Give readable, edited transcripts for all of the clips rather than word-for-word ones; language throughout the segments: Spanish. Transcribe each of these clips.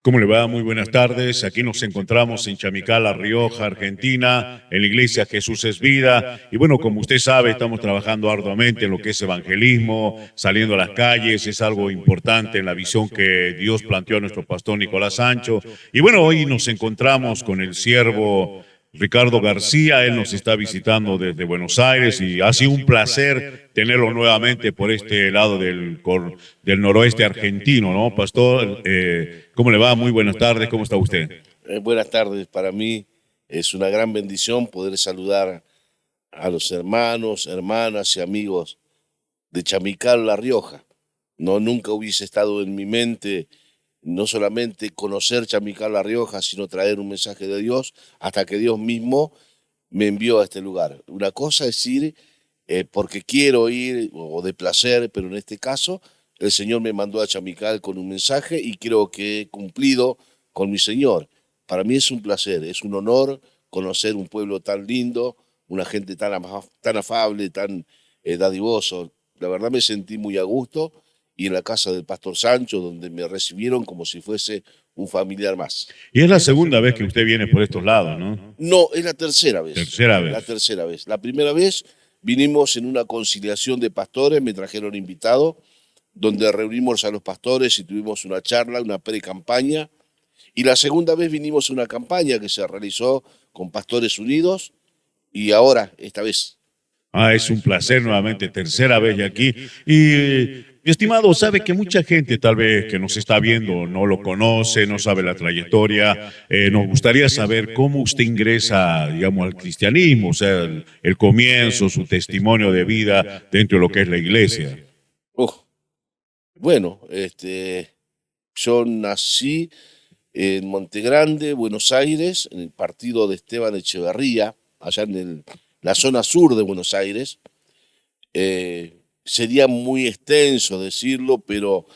¿Cómo le va? Muy buenas tardes. Aquí nos encontramos en Chamical, La Rioja, Argentina, en la iglesia Jesús es Vida. Y bueno, como usted sabe, estamos trabajando arduamente en lo que es evangelismo, saliendo a las calles. Es algo importante en la visión que Dios planteó a nuestro pastor Nicolás Sancho. Y bueno, hoy nos encontramos con el siervo Ricardo García. Él nos está visitando desde Buenos Aires y ha sido un placer tenerlo nuevamente por este lado del noroeste argentino, ¿no? Pastor, ¿cómo le va? Muy buenas tardes, ¿cómo está usted? Buenas tardes, para mí es una gran bendición poder saludar a los hermanos, hermanas y amigos de Chamical, La Rioja. No, nunca hubiese estado en mi mente no solamente conocer Chamical, La Rioja, sino traer un mensaje de Dios hasta que Dios mismo me envió a este lugar. Una cosa es ir porque quiero ir o de placer, pero en este caso el Señor me mandó a Chamical con un mensaje y creo que he cumplido con mi Señor. Para mí es un placer, es un honor conocer un pueblo tan lindo, una gente tan afable, tan dadivoso. La verdad me sentí muy a gusto y en la casa del pastor Sancho, donde me recibieron como si fuese un familiar más. Y es la segunda vez que usted viene por estos lados, ¿no? No, es la tercera vez, Tercera la vez. tercera vez. La primera vez vinimos en una conciliación de pastores, me trajeron invitado, donde reunimos a los pastores y tuvimos una charla, una pre-campaña. Y la segunda vez vinimos a una campaña que se realizó con Pastores Unidos y ahora, esta vez. Es un placer nuevamente, tercera vez ya aquí. Y, mi estimado, sabe que mucha gente tal vez que nos está viendo no lo conoce, no sabe la trayectoria. Nos gustaría saber cómo usted ingresa, digamos, al cristianismo, o sea, el comienzo, su testimonio de vida dentro de lo que es la iglesia. Uf, bueno, yo nací en Montegrande, Buenos Aires, en el partido de Esteban Echeverría, allá en la zona sur de Buenos Aires. Sería muy extenso decirlo, pero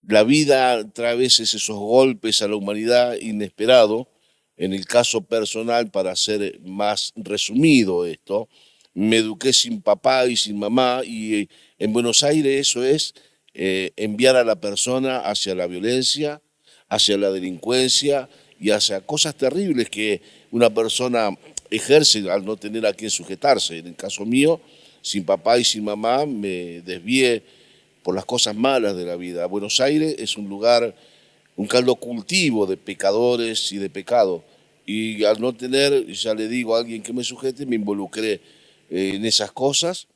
la vida trae a veces esos golpes a la humanidad inesperado. En el caso personal, para ser más resumido esto, me eduqué sin papá y sin mamá y en Buenos Aires eso es enviar a la persona hacia la violencia, hacia la delincuencia y hacia cosas terribles que una persona ejerce al no tener a quien sujetarse. En el caso mío, sin papá y sin mamá, me desvié por las cosas malas de la vida. Buenos Aires es un lugar, un caldo cultivo de pecadores y de pecado. Y al no tener, ya le digo a alguien que me sujete, me involucré en esas cosas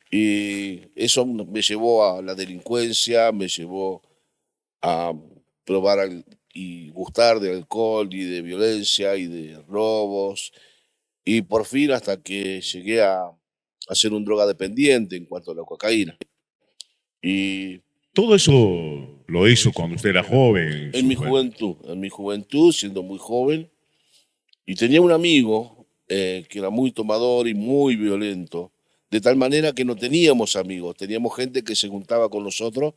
y eso me llevó a la delincuencia, me llevó a probar y gustar de alcohol y de violencia y de robos. Y por fin hasta que llegué a ser un drogadependiente en cuanto a la cocaína. Y Todo eso lo hizo cuando usted era joven. en mi juventud, siendo muy joven, y tenía un amigo que era muy tomador y muy violento, de tal manera que no teníamos amigos, teníamos gente que se juntaba con nosotros,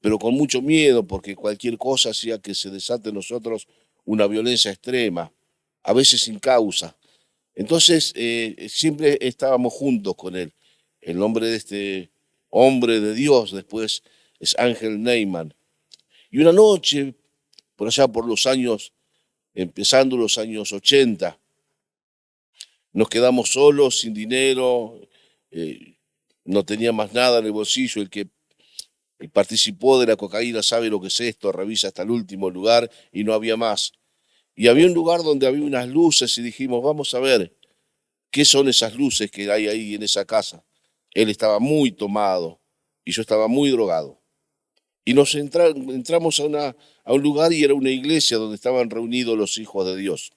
pero con mucho miedo, porque cualquier cosa hacía que se desate en nosotros una violencia extrema, a veces sin causa. Entonces, siempre estábamos juntos con él. El nombre de este hombre de Dios después es Ángel Neyman. Y una noche, por allá por los años, empezando los años 80, nos quedamos solos, sin dinero, eh, no tenía más nada en el bolsillo. El que participó de la cocaína sabe lo que es esto, revisa hasta el último lugar y no había más. Y había un lugar donde había unas luces y dijimos, vamos a ver qué son esas luces que hay ahí en esa casa. Él estaba muy tomado y yo estaba muy drogado. Y entramos a un lugar y era una iglesia donde estaban reunidos los hijos de Dios.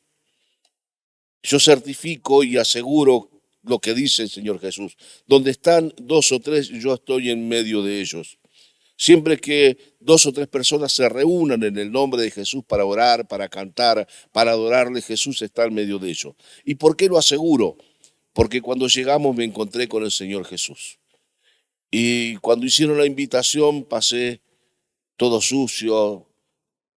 Yo certifico y aseguro lo que dice el Señor Jesús. Donde están dos o tres, yo estoy en medio de ellos. Siempre que dos o tres personas se reúnan en el nombre de Jesús para orar, para cantar, para adorarle, Jesús está en medio de ellos. ¿Y por qué lo aseguro? Porque cuando llegamos me encontré con el Señor Jesús. Y cuando hicieron la invitación pasé todo sucio,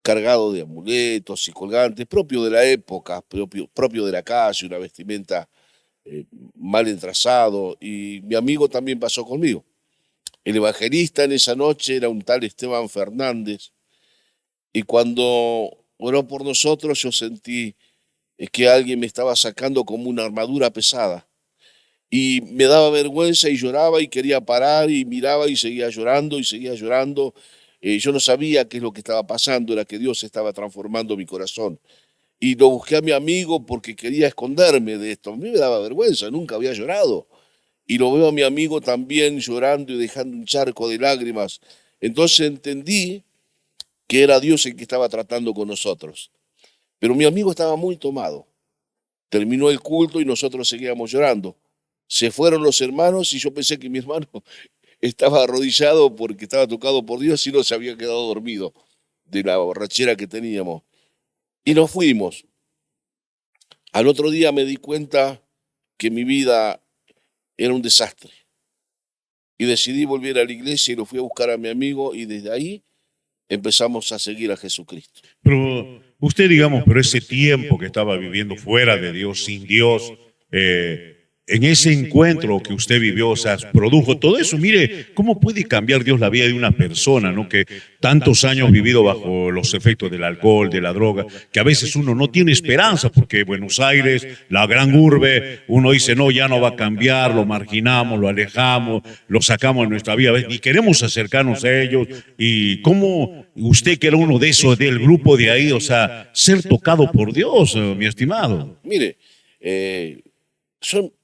cargado de amuletos y colgantes, propio de la época, propio de la calle, una vestimenta eh, mal entrazado, y mi amigo también pasó conmigo. El evangelista en esa noche era un tal Esteban Fernández, Y cuando oró por nosotros, yo sentí que alguien me estaba sacando como una armadura pesada. Y me daba vergüenza y lloraba y quería parar y miraba y seguía llorando y seguía llorando. Yo no sabía qué es lo que estaba pasando, era que Dios estaba transformando mi corazón. Y lo busqué a mi amigo porque quería esconderme de esto. A mí me daba vergüenza, nunca había llorado. Y lo veo a mi amigo también llorando y dejando un charco de lágrimas. Entonces entendí que era Dios el que estaba tratando con nosotros. Pero mi amigo estaba muy tomado. Terminó el culto y nosotros seguíamos llorando. Se fueron los hermanos y yo pensé que mi hermano estaba arrodillado porque estaba tocado por Dios y no se había quedado dormido de la borrachera que teníamos. Y nos fuimos. Al otro día me di cuenta que mi vida era un desastre. Y decidí volver a la iglesia y lo fui a buscar a mi amigo y desde ahí empezamos a seguir a Jesucristo. Pero usted, digamos, pero ese tiempo que estaba viviendo fuera de Dios, sin Dios, en ese encuentro que usted vivió, o sea, produjo todo eso. Mire, ¿cómo puede cambiar Dios la vida de una persona, ¿no? Que tantos años vivido bajo los efectos del alcohol, de la droga, que a veces uno no tiene esperanza, porque Buenos Aires, la gran urbe, uno dice, no, ya no va a cambiar, lo marginamos, lo alejamos, lo sacamos de nuestra vida, ni queremos acercarnos a ellos. ¿Y cómo usted, que era uno de esos, del grupo de ahí, o sea, ser tocado por Dios, mi estimado? Mire,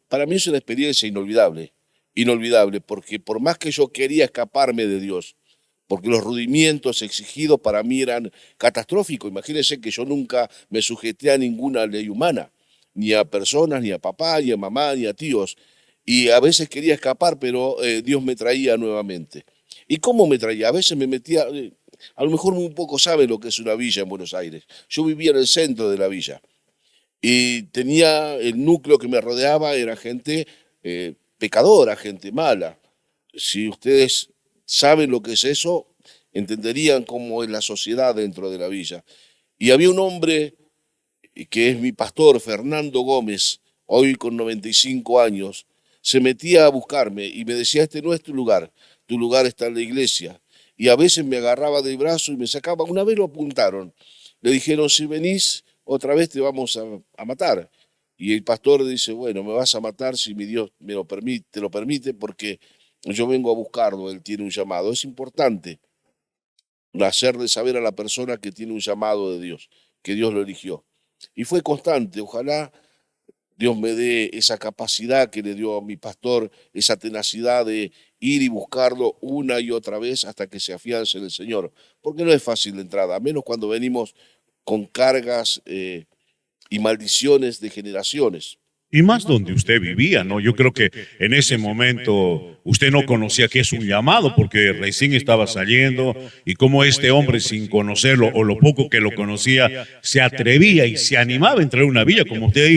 para mí es una experiencia inolvidable, inolvidable, porque por más que yo quería escaparme de Dios, porque los rudimientos exigidos para mí eran catastróficos. Imagínense que yo nunca me sujeté a ninguna ley humana, ni a personas, ni a papá, ni a mamá, ni a tíos. Y a veces quería escapar, pero Dios me traía nuevamente. ¿Y cómo me traía? A veces me metía, a lo mejor muy poco saben lo que es una villa en Buenos Aires. Yo vivía en el centro de la villa y tenía el núcleo que me rodeaba, era gente pecadora, gente mala. Si ustedes saben lo que es eso, entenderían cómo es la sociedad dentro de la villa. Y había un hombre que es mi pastor, Fernando Gómez, hoy con 95 años, se metía a buscarme y me decía, este no es tu lugar está en la iglesia. Y a veces me agarraba del brazo y me sacaba, una vez lo apuntaron, le dijeron, si venís, otra vez te vamos a matar. Y el pastor dice, bueno, me vas a matar si mi Dios me lo permite, te lo permite, porque yo vengo a buscarlo, él tiene un llamado. Es importante hacerle saber a la persona que tiene un llamado de Dios, que Dios lo eligió. Y fue constante, ojalá Dios me dé esa capacidad que le dio a mi pastor, esa tenacidad de ir y buscarlo una y otra vez hasta que se afiance en el Señor. Porque no es fácil de entrada, a menos cuando venimos con cargas y maldiciones de generaciones. Y más donde usted vivía, ¿no? Yo creo que en ese momento usted no conocía que es un llamado porque recién estaba saliendo y como este hombre sin conocerlo o lo poco que lo conocía se atrevía y se animaba a entrar a una villa, como usted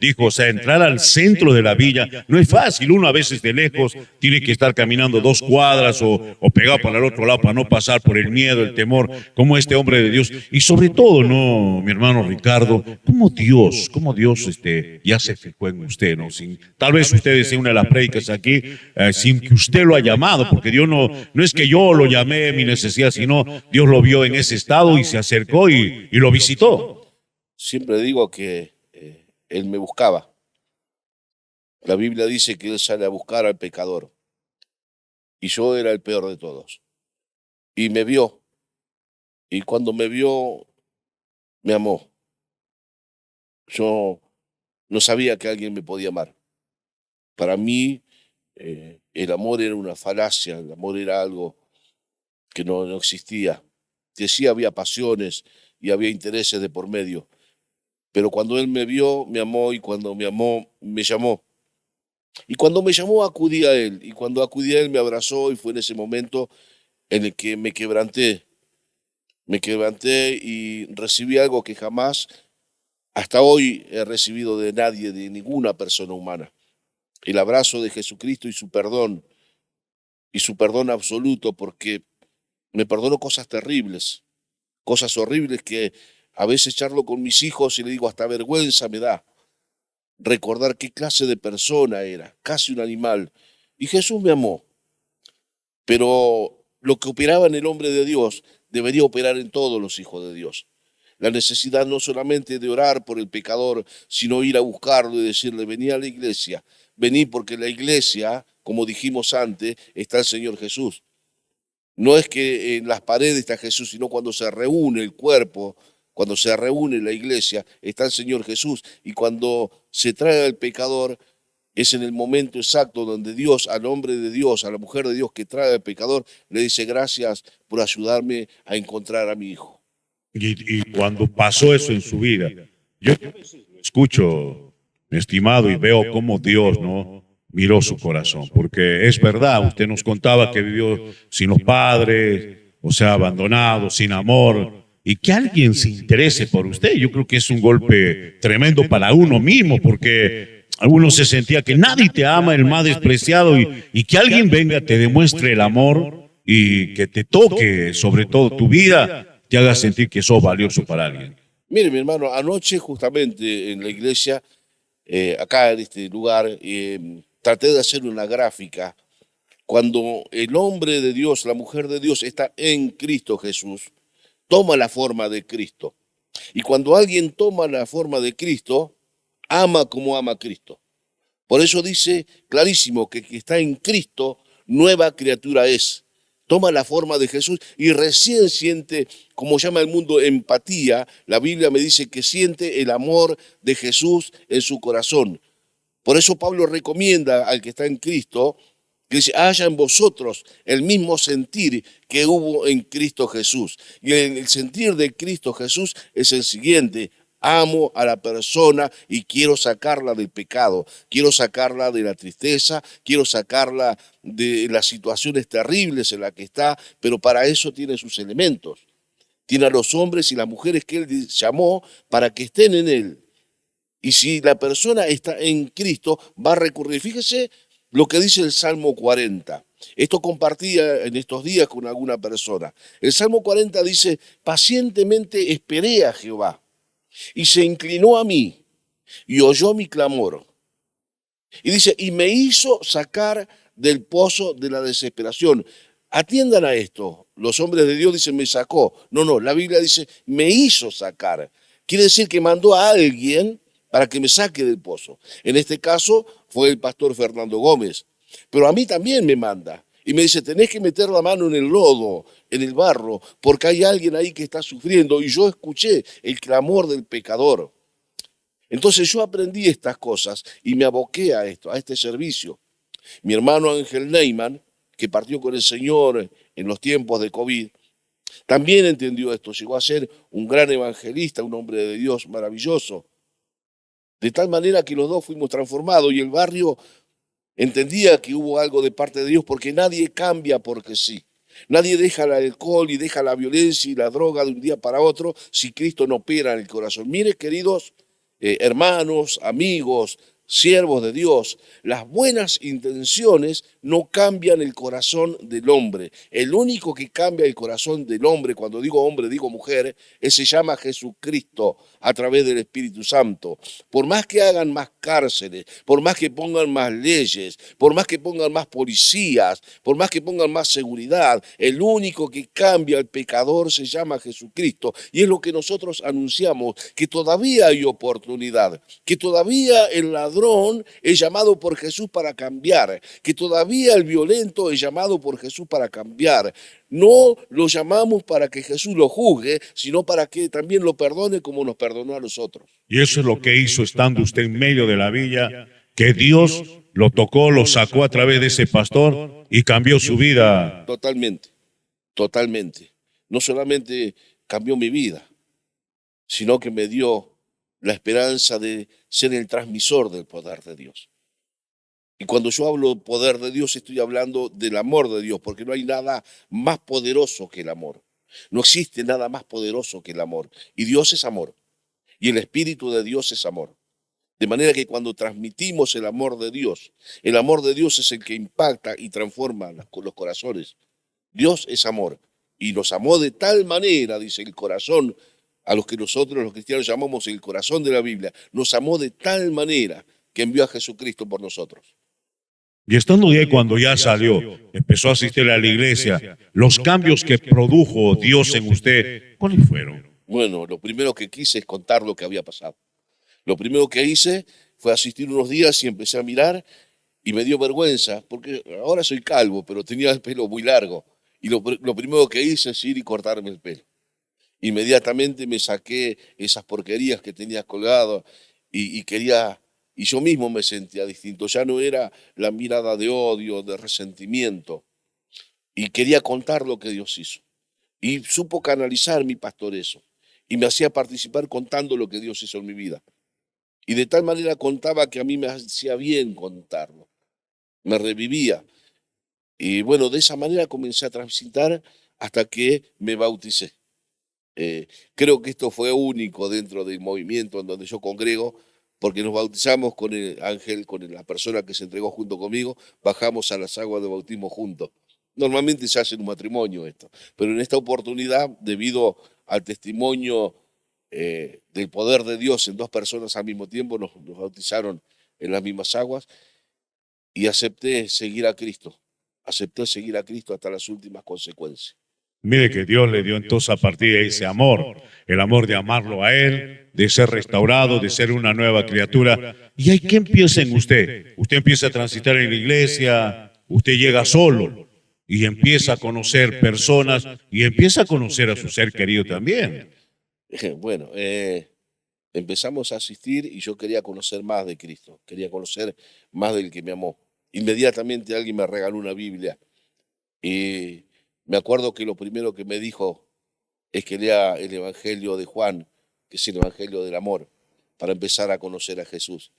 dijo, o sea, entrar al centro de la villa no es fácil, uno a veces de lejos tiene que estar caminando 2 cuadras o pegado para el otro lado para no pasar por el miedo, el temor, como este hombre de Dios y sobre todo, ¿no, mi hermano Ricardo? Cómo Dios ya se fijó en usted, ¿no? Tal vez usted decía una de las prédicas aquí, sin que usted lo haya llamado, porque Dios no es que yo lo llamé mi necesidad, sino Dios lo vio en ese estado y se acercó y lo visitó. Siempre digo que Él me buscaba. La Biblia dice que Él sale a buscar al pecador y yo era el peor de todos. Y me vio, y cuando me vio, me amó. Yo no sabía que alguien me podía amar. Para mí, el amor era una falacia, el amor era algo que no existía. Que sí había pasiones y había intereses de por medio. Pero cuando él me vio, me amó y cuando me amó, me llamó. Y cuando me llamó, acudí a él. Y cuando acudí a él, me abrazó y fue en ese momento en el que me quebranté. Me quebranté y recibí algo que jamás hasta hoy he recibido de nadie, de ninguna persona humana. El abrazo de Jesucristo y su perdón absoluto, porque me perdonó cosas terribles, cosas horribles que a veces charlo con mis hijos y le digo, hasta vergüenza me da recordar qué clase de persona era, casi un animal. Y Jesús me amó, pero lo que operaba en el hombre de Dios debería operar en todos los hijos de Dios. La necesidad no solamente de orar por el pecador, sino ir a buscarlo y decirle, vení a la iglesia, vení porque en la iglesia, como dijimos antes, está el Señor Jesús. No es que en las paredes está Jesús, sino cuando se reúne el cuerpo, cuando se reúne la iglesia, está el Señor Jesús. Y cuando se trae al pecador, es en el momento exacto donde Dios, al hombre de Dios, a la mujer de Dios que trae al pecador, le dice gracias por ayudarme a encontrar a mi hijo. Y cuando pasó eso en su vida, yo escucho, mi estimado, y veo cómo Dios, ¿no?, miró su corazón, porque es verdad, usted nos contaba que vivió sin los padres, o sea, abandonado, sin amor, y que alguien se interese por usted, yo creo que es un golpe tremendo para uno mismo, porque uno se sentía que nadie te ama, el más despreciado, y que alguien venga, te demuestre el amor y que te toque, sobre todo tu vida, te haga sentir que sos valioso para alguien. Mire, mi hermano, anoche justamente en la iglesia, acá en este lugar, traté de hacer una gráfica. Cuando el hombre de Dios, la mujer de Dios está en Cristo Jesús, toma la forma de Cristo. Y cuando alguien toma la forma de Cristo, ama como ama a Cristo. Por eso dice clarísimo que está en Cristo, nueva criatura es. Toma la forma de Jesús y recién siente, como llama el mundo, empatía. La Biblia me dice que siente el amor de Jesús en su corazón. Por eso Pablo recomienda al que está en Cristo que dice, haya en vosotros el mismo sentir que hubo en Cristo Jesús. Y el sentir de Cristo Jesús es el siguiente: amo a la persona y quiero sacarla del pecado, quiero sacarla de la tristeza, quiero sacarla de las situaciones terribles en las que está, pero para eso tiene sus elementos. Tiene a los hombres y las mujeres que él llamó para que estén en él. Y si la persona está en Cristo, va a recurrir. Fíjese lo que dice el Salmo 40. Esto compartía en estos días con alguna persona. El Salmo 40 dice, pacientemente esperé a Jehová y se inclinó a mí y oyó mi clamor. Y dice, y me hizo sacar del pozo de la desesperación. Atiendan a esto. Los hombres de Dios dicen, me sacó. No, la Biblia dice, me hizo sacar. Quiere decir que mandó a alguien para que me saque del pozo. En este caso fue el pastor Fernando Gómez. Pero a mí también me manda. Y me dice, tenés que meter la mano en el lodo, en el barro, porque hay alguien ahí que está sufriendo. Y yo escuché el clamor del pecador. Entonces yo aprendí estas cosas y me aboqué a esto, a este servicio. Mi hermano Ángel Neyman, que partió con el Señor en los tiempos de COVID, también entendió esto. Llegó a ser un gran evangelista, un hombre de Dios maravilloso. De tal manera que los dos fuimos transformados y el barrio entendía que hubo algo de parte de Dios, porque nadie cambia porque sí. Nadie deja el alcohol y deja la violencia y la droga de un día para otro si Cristo no opera en el corazón. Mire, queridos hermanos, amigos, siervos de Dios, las buenas intenciones no cambian el corazón del hombre. El único que cambia el corazón del hombre, cuando digo hombre, digo mujer, se llama Jesucristo a través del Espíritu Santo. Por más que hagan más cárceles, por más que pongan más leyes, por más que pongan más policías, por más que pongan más seguridad, el único que cambia al pecador se llama Jesucristo. Y es lo que nosotros anunciamos, que todavía hay oportunidad, que todavía el ladrón es llamado por Jesús para cambiar, que todavía el violento es llamado por Jesús para cambiar. No lo llamamos para que Jesús lo juzgue, sino para que también lo perdone como nos perdonó a nosotros. Y eso es lo que hizo estando usted en medio de la villa, que Dios lo tocó, lo sacó a través de ese pastor y cambió su vida. Totalmente, totalmente. No solamente cambió mi vida, sino que me dio la esperanza de ser el transmisor del poder de Dios. Y cuando yo hablo de poder de Dios, estoy hablando del amor de Dios, porque no hay nada más poderoso que el amor. No existe nada más poderoso que el amor. Y Dios es amor. Y el Espíritu de Dios es amor. De manera que cuando transmitimos el amor de Dios es el que impacta y transforma los corazones. Dios es amor. Y nos amó de tal manera, dice el corazón, a los que nosotros los cristianos llamamos el corazón de la Biblia, nos amó de tal manera que envió a Jesucristo por nosotros. Y estando de ahí, cuando ya salió, empezó a asistir a la iglesia, los cambios que produjo Dios en usted, ¿cuáles fueron? Bueno, lo primero que quise es contar lo que había pasado. Lo primero que hice fue asistir unos días y empecé a mirar y me dio vergüenza, porque ahora soy calvo, pero tenía el pelo muy largo. Y lo primero que hice es ir y cortarme el pelo. Inmediatamente me saqué esas porquerías que tenía colgado y quería, y yo mismo me sentía distinto. Ya no era la mirada de odio, de resentimiento, y quería contar lo que Dios hizo. Y supo canalizar mi pastor eso, y me hacía participar contando lo que Dios hizo en mi vida. Y de tal manera contaba que a mí me hacía bien contarlo, me revivía. Y bueno, de esa manera comencé a transitar hasta que me bauticé. Eh, Creo que esto fue único dentro del movimiento en donde yo congrego, porque nos bautizamos con el ángel, con la persona que se entregó junto conmigo, bajamos a las aguas de bautismo juntos. Normalmente se hace en un matrimonio esto, pero en esta oportunidad, debido al testimonio del poder de Dios en dos personas al mismo tiempo, nos bautizaron en las mismas aguas y acepté seguir a Cristo hasta las últimas consecuencias. Mire que Dios le dio entonces a partir de ese amor, el amor de amarlo a Él, de ser restaurado, de ser una nueva criatura. ¿Y hay qué empieza en usted? Usted empieza a transitar en la iglesia, usted llega solo y empieza a conocer personas y empieza a conocer a su ser querido también. Bueno, empezamos a asistir y yo quería conocer más de Cristo, quería conocer más del que me amó. Inmediatamente alguien me regaló una Biblia y me acuerdo que lo primero que me dijo es que lea el Evangelio de Juan, que es el Evangelio del amor, para empezar a conocer a Jesús.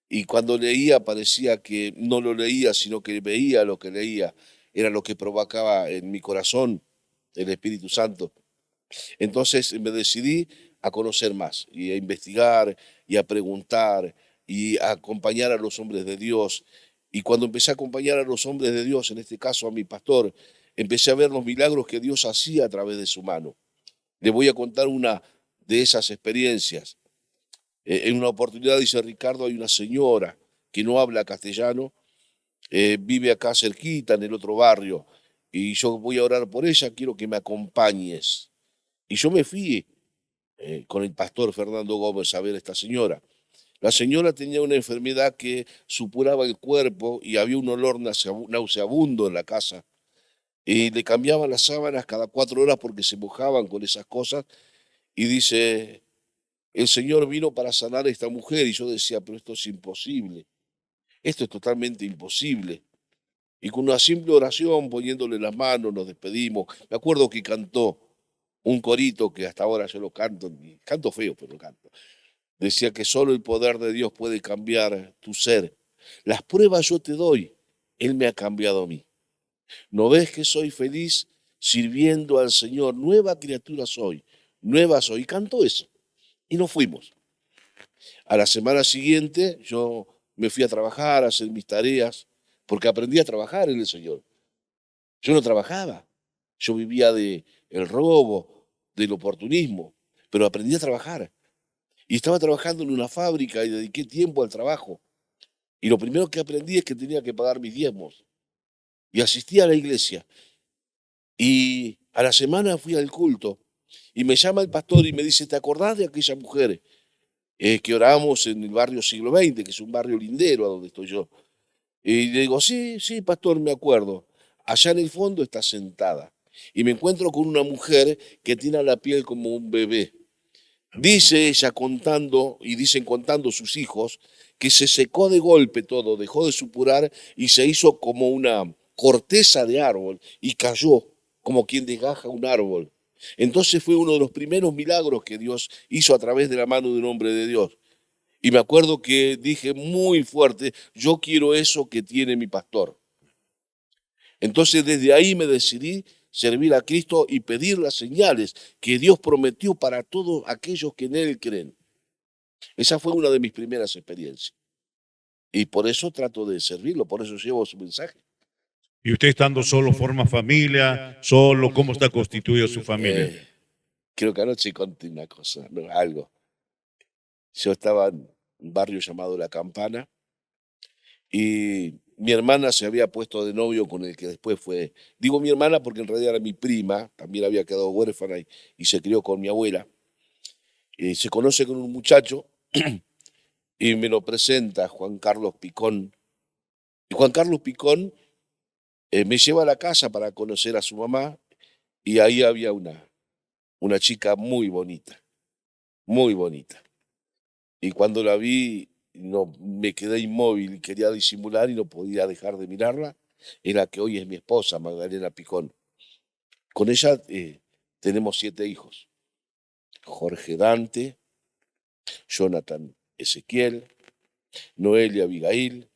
Y cuando leía parecía que no lo leía, sino que veía lo que leía, era lo que provocaba en mi corazón el Espíritu Santo. Entonces me decidí a conocer más y a investigar y a preguntar y a acompañar a los hombres de Dios. Y cuando empecé a acompañar a los hombres de Dios, en este caso a mi pastor, empecé a ver los milagros que Dios hacía a través de su mano. Le voy a contar una de esas experiencias. En una oportunidad, dice Ricardo, hay una señora que no habla castellano, vive acá cerquita, en el otro barrio, y yo voy a orar por ella, quiero que me acompañes. Y yo me fui con el pastor Fernando Gómez a ver a esta señora. La señora tenía una enfermedad que supuraba el cuerpo y había un olor nauseabundo en la casa. Y le cambiaban las sábanas cada 4 horas porque se mojaban con esas cosas. Y dice, el Señor vino para sanar a esta mujer. Y yo decía, pero esto es imposible. Esto es totalmente imposible. Y con una simple oración, poniéndole las manos, nos despedimos. Me acuerdo que cantó un corito que hasta ahora yo lo canto, y canto feo, pero lo canto. Decía que solo el poder de Dios puede cambiar tu ser. Las pruebas yo te doy, Él me ha cambiado a mí. ¿No ves que soy feliz sirviendo al Señor? Nueva criatura soy, nueva soy. Y cantó eso. Y nos fuimos. A la semana siguiente yo me fui a trabajar, a hacer mis tareas, porque aprendí a trabajar en el Señor. Yo no trabajaba, yo vivía de el robo, del oportunismo, pero aprendí a trabajar. Y estaba trabajando en una fábrica y dediqué tiempo al trabajo. Y lo primero que aprendí es que tenía que pagar mis diezmos. Y asistí a la iglesia. Y a la semana fui al culto. Y me llama el pastor y me dice, ¿te acordás de aquella mujer que orábamos en el barrio Siglo XX, que es un barrio lindero a donde estoy yo? Y le digo, sí, sí, pastor, me acuerdo. Allá en el fondo está sentada. Y me encuentro con una mujer que tiene la piel como un bebé. Dice ella contando, y dicen contando sus hijos, que se secó de golpe todo, dejó de supurar y se hizo como una corteza de árbol y cayó como quien desgaja un árbol. Entonces fue uno de los primeros milagros que Dios hizo a través de la mano de un hombre de Dios. Y me acuerdo que dije muy fuerte, yo quiero eso que tiene mi pastor. Entonces desde ahí me decidí servir a Cristo y pedir las señales que Dios prometió para todos aquellos que en Él creen. Esa fue una de mis primeras experiencias. Y por eso trato de servirlo, por eso llevo su mensaje. Y usted estando solo, forma familia, solo, ¿cómo está constituida su familia? Eh, Creo que anoche conté una cosa, no, algo. Yo estaba en un barrio llamado La Campana y mi hermana se había puesto de novio con el que después fue, digo mi hermana porque en realidad era mi prima, también había quedado huérfana y se crió con mi abuela. Se conoce con un muchacho y me lo presenta Juan Carlos Picón. Y Juan Carlos Picón me lleva a la casa para conocer a su mamá y ahí había una chica muy bonita, muy bonita. Y cuando la vi, no, me quedé inmóvil, quería disimular y no podía dejar de mirarla. Era que hoy es mi esposa, Magdalena Picón. Con ella tenemos 7 hijos. Jorge Dante, Jonathan Ezequiel, Noelia Abigail,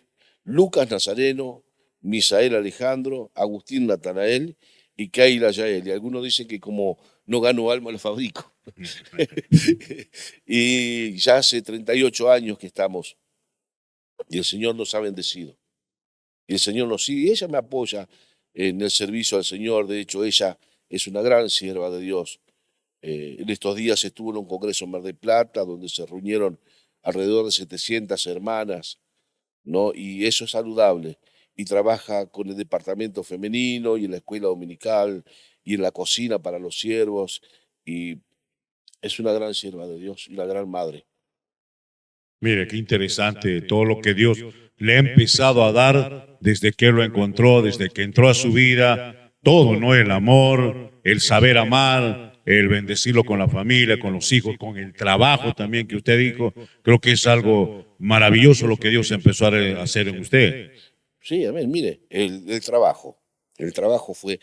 Lucas Nazareno, Misael Alejandro, Agustín Natanael y Keila Yael. Y algunos dicen que como no gano alma, lo fabrico. Y ya hace 38 años que estamos y el Señor nos ha bendecido. Y el Señor nos sigue. Y ella me apoya en el servicio al Señor. De hecho, ella es una gran sierva de Dios. En estos días estuvo en un congreso en Mar del Plata, donde se reunieron alrededor de 700 hermanas, ¿no? Y eso es saludable. Y trabaja con el departamento femenino y en la escuela dominical y en la cocina para los siervos. Y es una gran sierva de Dios y una gran madre. Mire, qué interesante todo lo que Dios le ha empezado a dar desde que lo encontró, desde que entró a su vida, todo, ¿no? El amor, el saber amar, el bendecirlo con la familia, con los hijos, con el trabajo también que usted dijo. Creo que es algo maravilloso lo que Dios empezó a hacer en usted. Sí, amén. Mire, el trabajo. El trabajo fue,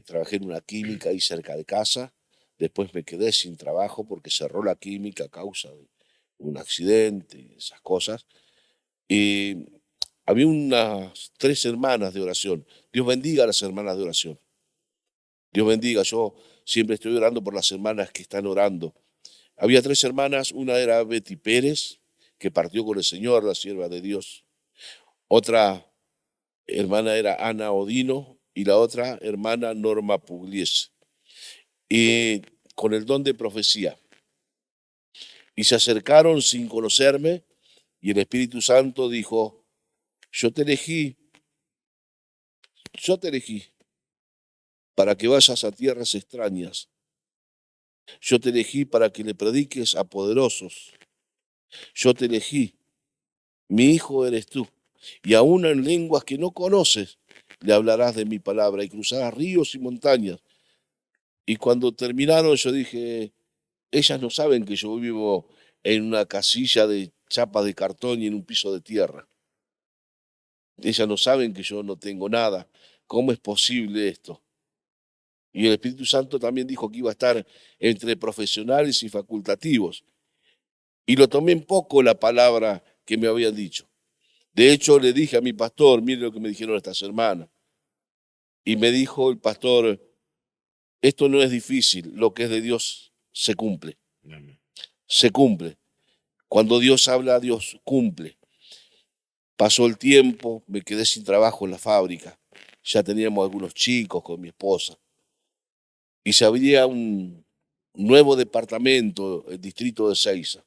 trabajé en una química ahí cerca de casa, después me quedé sin trabajo porque cerró la química a causa de un accidente y esas cosas. Y había unas 3 hermanas de oración. Dios bendiga a las hermanas de oración. Dios bendiga. Yo siempre estoy orando por las hermanas que están orando. Había 3 hermanas, una era Betty Pérez, que partió con el Señor, la sierva de Dios. Otra hermana era Ana Odino y la otra hermana Norma Pugliese. Y con el don de profecía. Y se acercaron sin conocerme y el Espíritu Santo dijo, yo te elegí para que vayas a tierras extrañas. Yo te elegí para que le prediques a poderosos. Yo te elegí. Mi hijo eres tú. Y aún en lenguas que no conoces, le hablarás de mi palabra y cruzarás ríos y montañas. Y cuando terminaron, yo dije, ellas no saben que yo vivo en una casilla de chapas de cartón y en un piso de tierra. Ellas no saben que yo no tengo nada. ¿Cómo es posible esto? Y el Espíritu Santo también dijo que iba a estar entre profesionales y facultativos. Y lo tomé en poco la palabra que me habían dicho. De hecho, le dije a mi pastor, mire lo que me dijeron estas hermanas. Y me dijo el pastor, esto no es difícil, lo que es de Dios se cumple. Se cumple. Cuando Dios habla, Dios cumple. Pasó el tiempo, me quedé sin trabajo en la fábrica. Ya teníamos algunos chicos con mi esposa. Y se abría un nuevo departamento, el distrito de Seiza.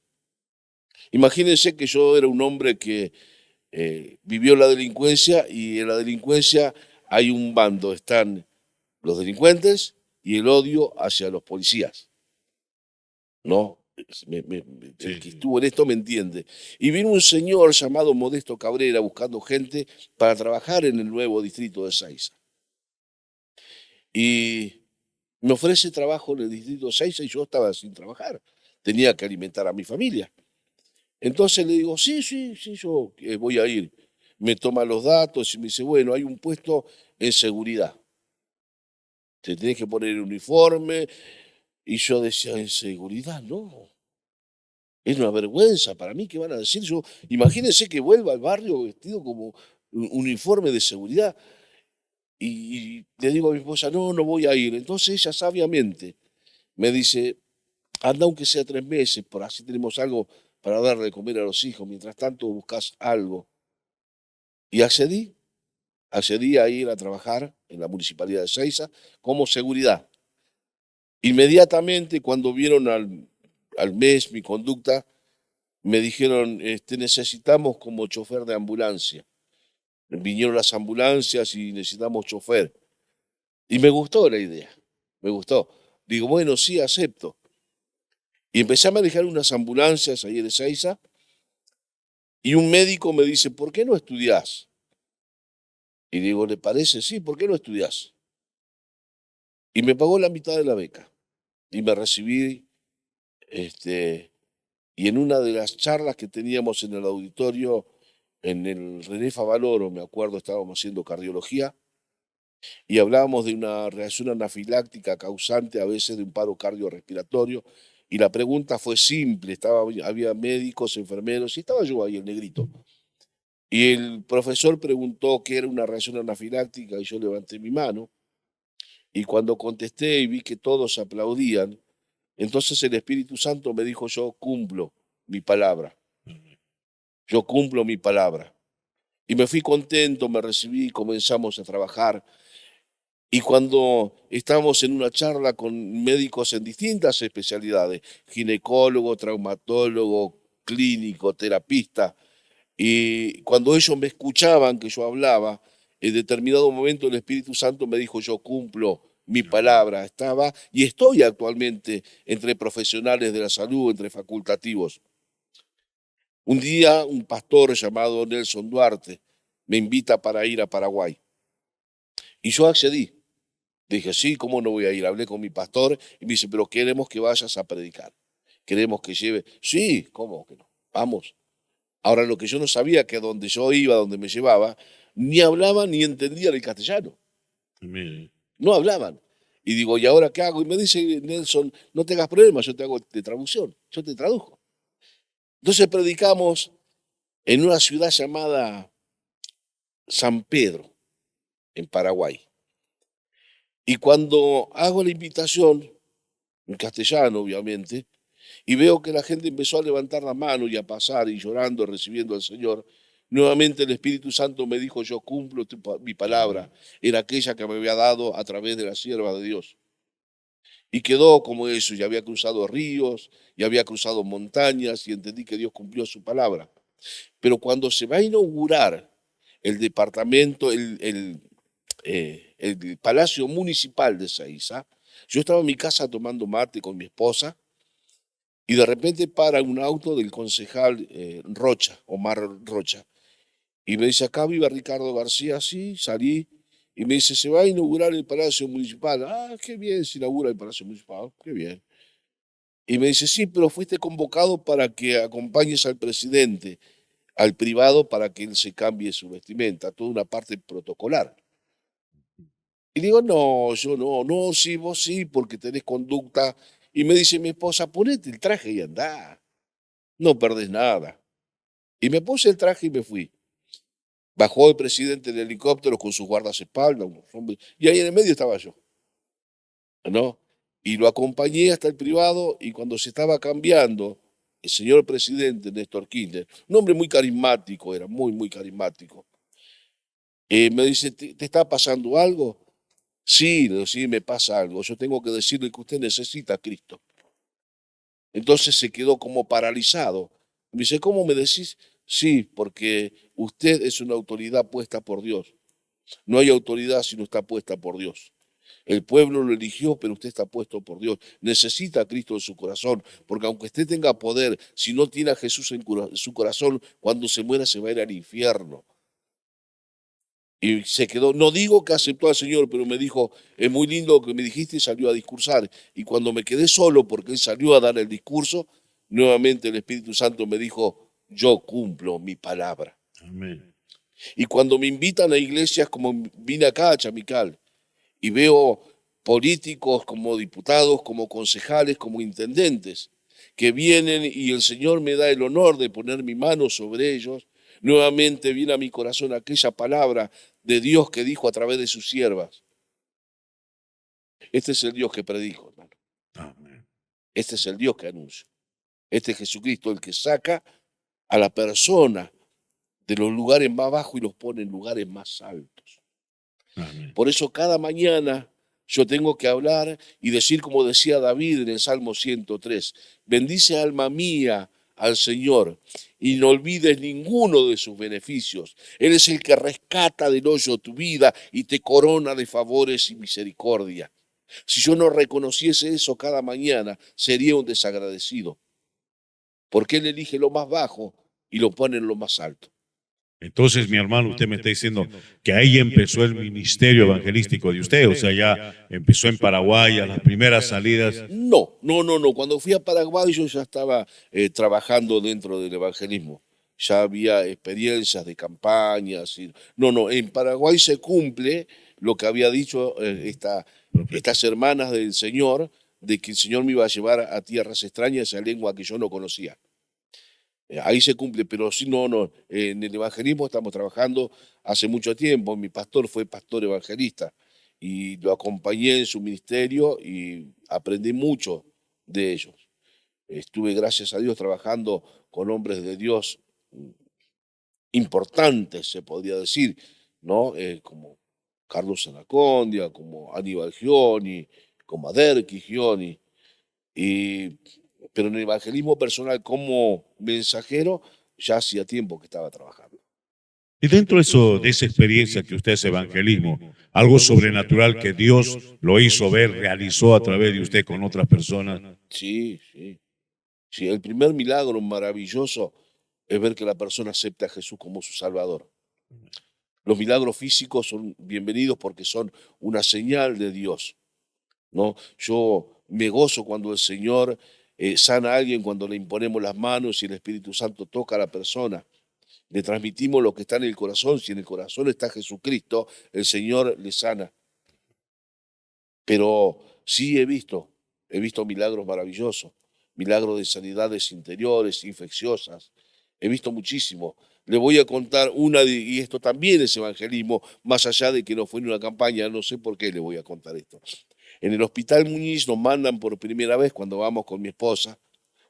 Imagínense que yo era un hombre que vivió la delincuencia y en la delincuencia hay un bando, están los delincuentes y el odio hacia los policías, ¿no? El que estuvo en esto me entiende. Y vino un señor llamado Modesto Cabrera buscando gente para trabajar en el nuevo distrito de Seiza. Y me ofrece trabajo en el distrito de Seiza y yo estaba sin trabajar. Tenía que alimentar a mi familia. Entonces le digo, sí, yo voy a ir. Me toma los datos y me dice, bueno, hay un puesto en seguridad. Te tenés que poner el uniforme. Y yo decía, en seguridad, no. Es una vergüenza para mí, ¿qué van a decir? Yo, imagínense que vuelva al barrio vestido como un uniforme de seguridad. Y le digo a mi esposa, no, no voy a ir. Entonces ella sabiamente me dice, anda aunque sea 3 meses, por así tenemos algo para darle de comer a los hijos. Mientras tanto buscas algo. Y accedí a ir a trabajar en la municipalidad de Seiza como seguridad. Inmediatamente cuando vieron al mes mi conducta, me dijeron, necesitamos como chofer de ambulancia. Vinieron las ambulancias y necesitamos chofer. Y me gustó la idea, me gustó. Digo, bueno, sí, acepto. Y empecé a manejar unas ambulancias ahí en Ezeiza y un médico me dice, ¿por qué no estudiás? Y digo, ¿le parece? Sí, ¿por qué no estudiás? Y me pagó la mitad de la beca. Y me recibí, y en una de las charlas que teníamos en el auditorio, en el René Favaloro, me acuerdo, estábamos haciendo cardiología, y hablábamos de una reacción anafiláctica causante a veces de un paro cardiorrespiratorio, y la pregunta fue simple, había médicos, enfermeros, y estaba yo ahí, el negrito. Y el profesor preguntó qué era una reacción anafiláctica, y yo levanté mi mano, y cuando contesté y vi que todos aplaudían, entonces el Espíritu Santo me dijo, yo cumplo mi palabra, yo cumplo mi palabra. Y me fui contento, me recibí, comenzamos a trabajar. Y cuando estábamos en una charla con médicos en distintas especialidades, ginecólogo, traumatólogo, clínico, terapista, y cuando ellos me escuchaban que yo hablaba, en determinado momento el Espíritu Santo me dijo, yo cumplo mi palabra. Estaba y estoy actualmente entre profesionales de la salud, entre facultativos. Un día un pastor llamado Nelson Duarte me invita para ir a Paraguay y yo accedí. Dije, sí, ¿cómo no voy a ir? Hablé con mi pastor y me dice, pero queremos que vayas a predicar. Queremos que lleve. Sí, ¿cómo que no? Vamos. Ahora, lo que yo no sabía que donde yo iba, donde me llevaba, ni hablaban ni entendían el castellano. Amén. No hablaban. Y digo, ¿y ahora qué hago? Y me dice Nelson, no tengas problemas, yo te hago de traducción, yo te tradujo. Entonces predicamos en una ciudad llamada San Pedro, en Paraguay. Y cuando hago la invitación, en castellano obviamente, y veo que la gente empezó a levantar la mano y a pasar y llorando, recibiendo al Señor, nuevamente el Espíritu Santo me dijo, yo cumplo mi palabra, era aquella que me había dado a través de la sierva de Dios. Y quedó como eso, y había cruzado ríos, y había cruzado montañas, y entendí que Dios cumplió su palabra. Pero cuando se va a inaugurar el departamento, el Palacio Municipal de Seiza, yo estaba en mi casa tomando mate con mi esposa, y de repente para un auto del concejal Rocha, Omar Rocha, y me dice, acá vive Ricardo García, sí, salí, y me dice, se va a inaugurar el Palacio Municipal. Ah, qué bien, se inaugura el Palacio Municipal, qué bien. Y me dice, sí, pero fuiste convocado para que acompañes al presidente, al privado, para que él se cambie su vestimenta, toda una parte protocolar. Y digo, no, yo no, no, sí, vos sí, porque tenés conducta. Y me dice mi esposa, ponete el traje y andá, no perdés nada. Y me puse el traje y me fui. Bajó el presidente del helicóptero con sus guardaespaldas, unos hombres, y ahí en el medio estaba yo, ¿no? Y lo acompañé hasta el privado y cuando se estaba cambiando, el señor presidente Néstor Kirchner, un hombre muy carismático, era muy, muy carismático, me dice, ¿te está pasando algo? Sí, le digo, sí, me pasa algo. Yo tengo que decirle que usted necesita a Cristo. Entonces se quedó como paralizado. Me dice, ¿cómo me decís? Sí, porque usted es una autoridad puesta por Dios. No hay autoridad si no está puesta por Dios. El pueblo lo eligió, pero usted está puesto por Dios. Necesita a Cristo en su corazón, porque aunque usted tenga poder, si no tiene a Jesús en su corazón, cuando se muera se va a ir al infierno. Y se quedó, no digo que aceptó al Señor, pero me dijo, es muy lindo lo que me dijiste y salió a discursar. Y cuando me quedé solo, porque él salió a dar el discurso, nuevamente el Espíritu Santo me dijo, yo cumplo mi palabra. Amén. Y cuando me invitan a iglesias como vine acá a Chamical, y veo políticos como diputados, como concejales, como intendentes, que vienen y el Señor me da el honor de poner mi mano sobre ellos, nuevamente viene a mi corazón aquella palabra de Dios que dijo a través de sus siervas. Este es el Dios que predijo, hermano. Amén. Este es el Dios que anuncio. Este es Jesucristo, el que saca a la persona de los lugares más bajos y los pone en lugares más altos. Amén. Por eso cada mañana yo tengo que hablar y decir como decía David en el Salmo 103, bendice alma mía al Señor y no olvides ninguno de sus beneficios. Él es el que rescata del hoyo tu vida y te corona de favores y misericordia. Si yo no reconociese eso cada mañana, sería un desagradecido, porque Él elige lo más bajo y lo pone en lo más alto. Entonces, mi hermano, usted me está diciendo que ahí empezó el ministerio evangelístico de usted, o sea, ya empezó en Paraguay, a las primeras salidas. No. Cuando fui a Paraguay yo ya estaba trabajando dentro del evangelismo. Ya había experiencias de campañas. No, en Paraguay se cumple lo que había dicho estas hermanas del Señor, de que el Señor me iba a llevar a tierras extrañas, a lengua que yo no conocía. Ahí se cumple, pero sí, no. En el evangelismo estamos trabajando hace mucho tiempo. Mi pastor fue pastor evangelista y lo acompañé en su ministerio y aprendí mucho de ellos. Estuve, gracias a Dios, trabajando con hombres de Dios importantes, se podría decir, ¿no? Como Carlos Anacondia, como Aníbal Gioni, como Aderqui Gioni. Y, pero en el evangelismo personal como mensajero ya hacía tiempo que estaba trabajando. Y dentro de, eso, de esa experiencia que usted es evangelismo, algo sobrenatural que Dios lo hizo ver, realizó a través de usted con otras personas. Sí. El primer milagro maravilloso es ver que la persona acepta a Jesús como su Salvador. Los milagros físicos son bienvenidos porque son una señal de Dios, ¿no? Yo me gozo cuando el Señor sana a alguien, cuando le imponemos las manos y el Espíritu Santo toca a la persona. Le transmitimos lo que está en el corazón. Si en el corazón está Jesucristo, el Señor le sana. Pero sí he visto milagros maravillosos, milagros de sanidades interiores, infecciosas. He visto muchísimo. Le voy a contar y esto también es evangelismo, más allá de que no fue en una campaña, no sé por qué le voy a contar esto. En el Hospital Muñiz nos mandan por primera vez cuando vamos con mi esposa.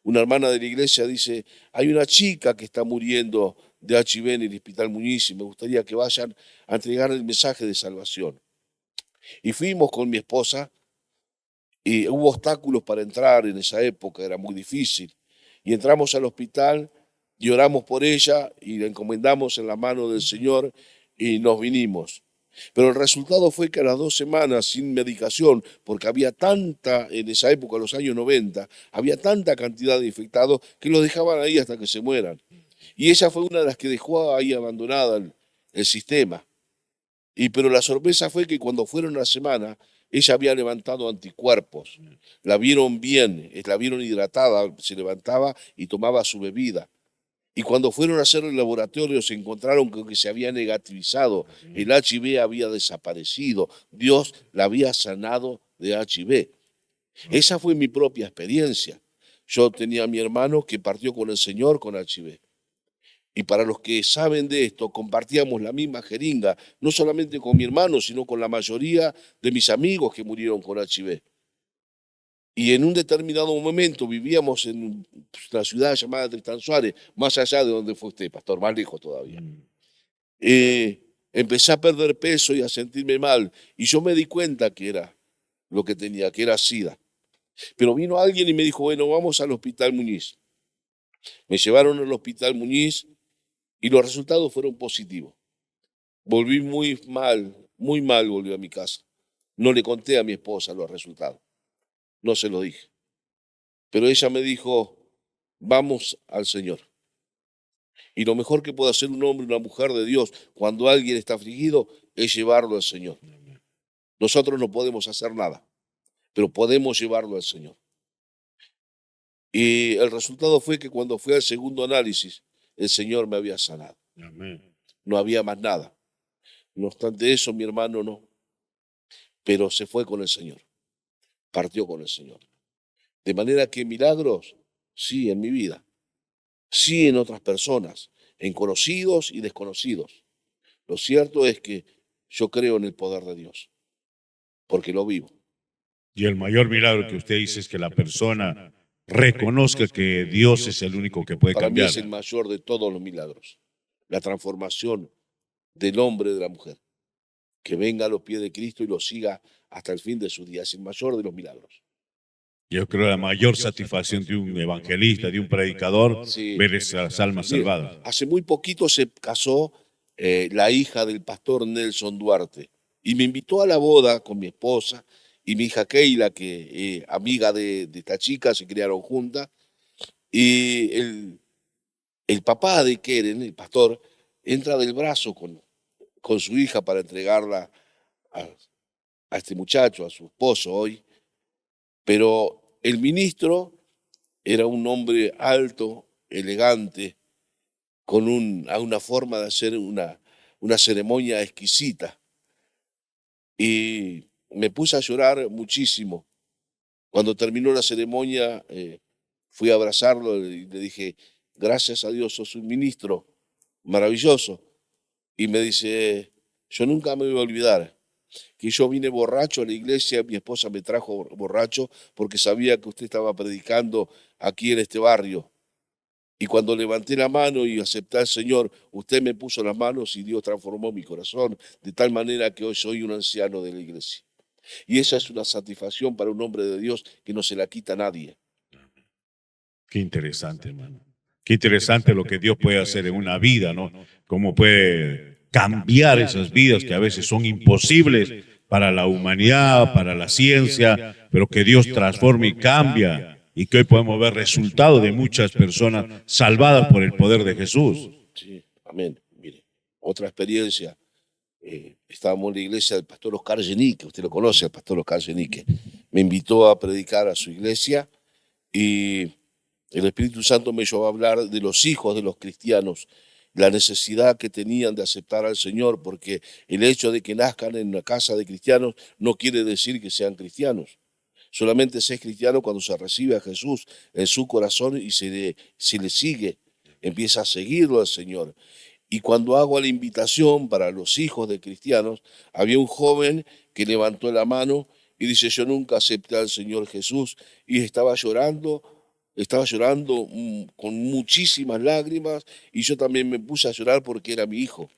Una hermana de la iglesia dice, hay una chica que está muriendo de HIV en el Hospital Muñiz y me gustaría que vayan a entregar el mensaje de salvación. Y fuimos con mi esposa y hubo obstáculos para entrar en esa época, era muy difícil. Y entramos al hospital y oramos por ella y la encomendamos en la mano del Señor y nos vinimos. Pero el resultado fue que a las 2 semanas sin medicación, porque había tanta, en esa época, los años 90, había tanta cantidad de infectados que los dejaban ahí hasta que se mueran. Y ella fue una de las que dejó ahí abandonada el sistema. Pero la sorpresa fue que cuando fueron una semana, ella había levantado anticuerpos. La vieron bien, la vieron hidratada, se levantaba y tomaba su bebida. Y cuando fueron a hacer el laboratorio se encontraron con que se había negativizado, el HIV había desaparecido, Dios la había sanado de HIV. Esa fue mi propia experiencia. Yo tenía a mi hermano que partió con el Señor con HIV. Y para los que saben de esto, compartíamos la misma jeringa, no solamente con mi hermano, sino con la mayoría de mis amigos que murieron con HIV. Y en un determinado momento vivíamos en una ciudad llamada Tristán Suárez, más allá de donde fue usted, pastor, más lejos todavía. Empecé a perder peso y a sentirme mal. Y yo me di cuenta que era lo que tenía, que era SIDA. Pero vino alguien y me dijo, bueno, vamos al Hospital Muñiz. Me llevaron al Hospital Muñiz y los resultados fueron positivos. Volví muy mal volví a mi casa. No le conté a mi esposa los resultados, no se lo dije. Pero ella me dijo, vamos al Señor. Y lo mejor que puede hacer un hombre y una mujer de Dios cuando alguien está afligido es llevarlo al Señor. Nosotros no podemos hacer nada, pero podemos llevarlo al Señor. Y el resultado fue que cuando fui al segundo análisis, el Señor me había sanado. No había más nada. No obstante eso, mi hermano no. Pero se fue con el Señor. Partió con el Señor. De manera que milagros, sí, en mi vida. Sí, en otras personas, en conocidos y desconocidos. Lo cierto es que yo creo en el poder de Dios, porque lo vivo. Y el mayor milagro que usted dice es que la persona reconozca que Dios es el único que puede Para mí es el cambiarla. mayor de todos los milagros. La transformación del hombre y de la mujer. Que venga a los pies de Cristo y lo siga hasta el fin de su día. Es el mayor de los milagros. Yo creo la mayor satisfacción de un evangelista, de un predicador, Sí. ver esas almas Mire, salvadas. hace muy poquito se casó la hija del pastor Nelson Duarte y me invitó a la boda con mi esposa y mi hija Keila, que amiga de esta chica, se criaron juntas. Y el papá de Keren, el pastor, entra del brazo con su hija para entregarla a, a este muchacho, a su esposo hoy. Pero el ministro era un hombre alto, elegante, con una forma de hacer una ceremonia exquisita. Y me puse a llorar muchísimo. Cuando terminó la ceremonia, fui a abrazarlo y le dije, gracias a Dios, sos un ministro maravilloso. Y me dice, yo nunca me voy a olvidar que yo vine borracho a la iglesia, mi esposa me trajo borracho porque sabía que usted estaba predicando aquí en este barrio. Y cuando levanté la mano y acepté al Señor, usted me puso las manos y Dios transformó mi corazón de tal manera que hoy soy un anciano de la iglesia. Y esa es una satisfacción para un hombre de Dios que no se la quita a nadie. Qué interesante, hermano. Qué interesante lo que Dios puede hacer en una vida, ¿no? Cómo puede cambiar esas vidas que a veces son imposibles para la humanidad, para la ciencia, pero que Dios transforma y cambia y que hoy podemos ver resultados de muchas personas salvadas por el poder de Jesús. Sí, amén. Mire, otra experiencia. Estábamos en la iglesia del pastor Oscar Yenique, usted lo conoce, el pastor Oscar Yenique. Me invitó a predicar a su iglesia y el Espíritu Santo me llevó a hablar de los hijos de los cristianos, la necesidad que tenían de aceptar al Señor, porque el hecho de que nazcan en una casa de cristianos no quiere decir que sean cristianos. Solamente se es cristiano cuando se recibe a Jesús en su corazón y se le sigue, empieza a seguirlo al Señor. Y cuando hago la invitación para los hijos de cristianos, había un joven que levantó la mano y dice, yo nunca acepté al Señor Jesús, y estaba llorando con muchísimas lágrimas, y yo también me puse a llorar porque era mi hijo.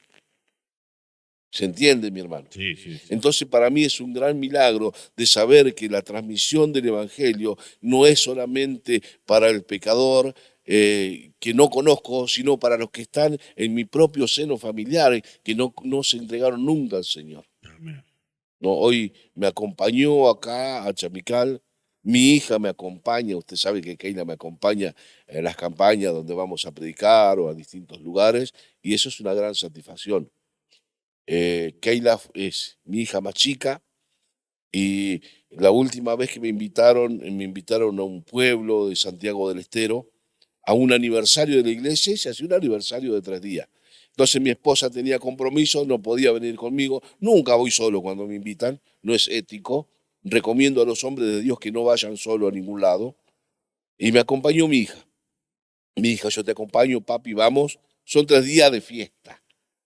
¿Se entiende, mi hermano? Sí, sí, sí. Entonces, para mí es un gran milagro de saber que la transmisión del Evangelio no es solamente para el pecador que no conozco, sino para los que están en mi propio seno familiar, que no se entregaron nunca al Señor. Amén. No, hoy me acompañó acá a Chamical, mi hija me acompaña, usted sabe que Keila me acompaña en las campañas donde vamos a predicar o a distintos lugares, y eso es una gran satisfacción. Keila es mi hija más chica y la última vez que me invitaron a un pueblo de Santiago del Estero a un aniversario de la iglesia y se hacía un aniversario de 3 días. Entonces mi esposa tenía compromiso, no podía venir conmigo. Nunca voy solo cuando me invitan, no es ético. Recomiendo a los hombres de Dios que no vayan solo a ningún lado. Y me acompañó mi hija. Mi hija, yo te acompaño, papi, vamos. Son 3 días de fiesta.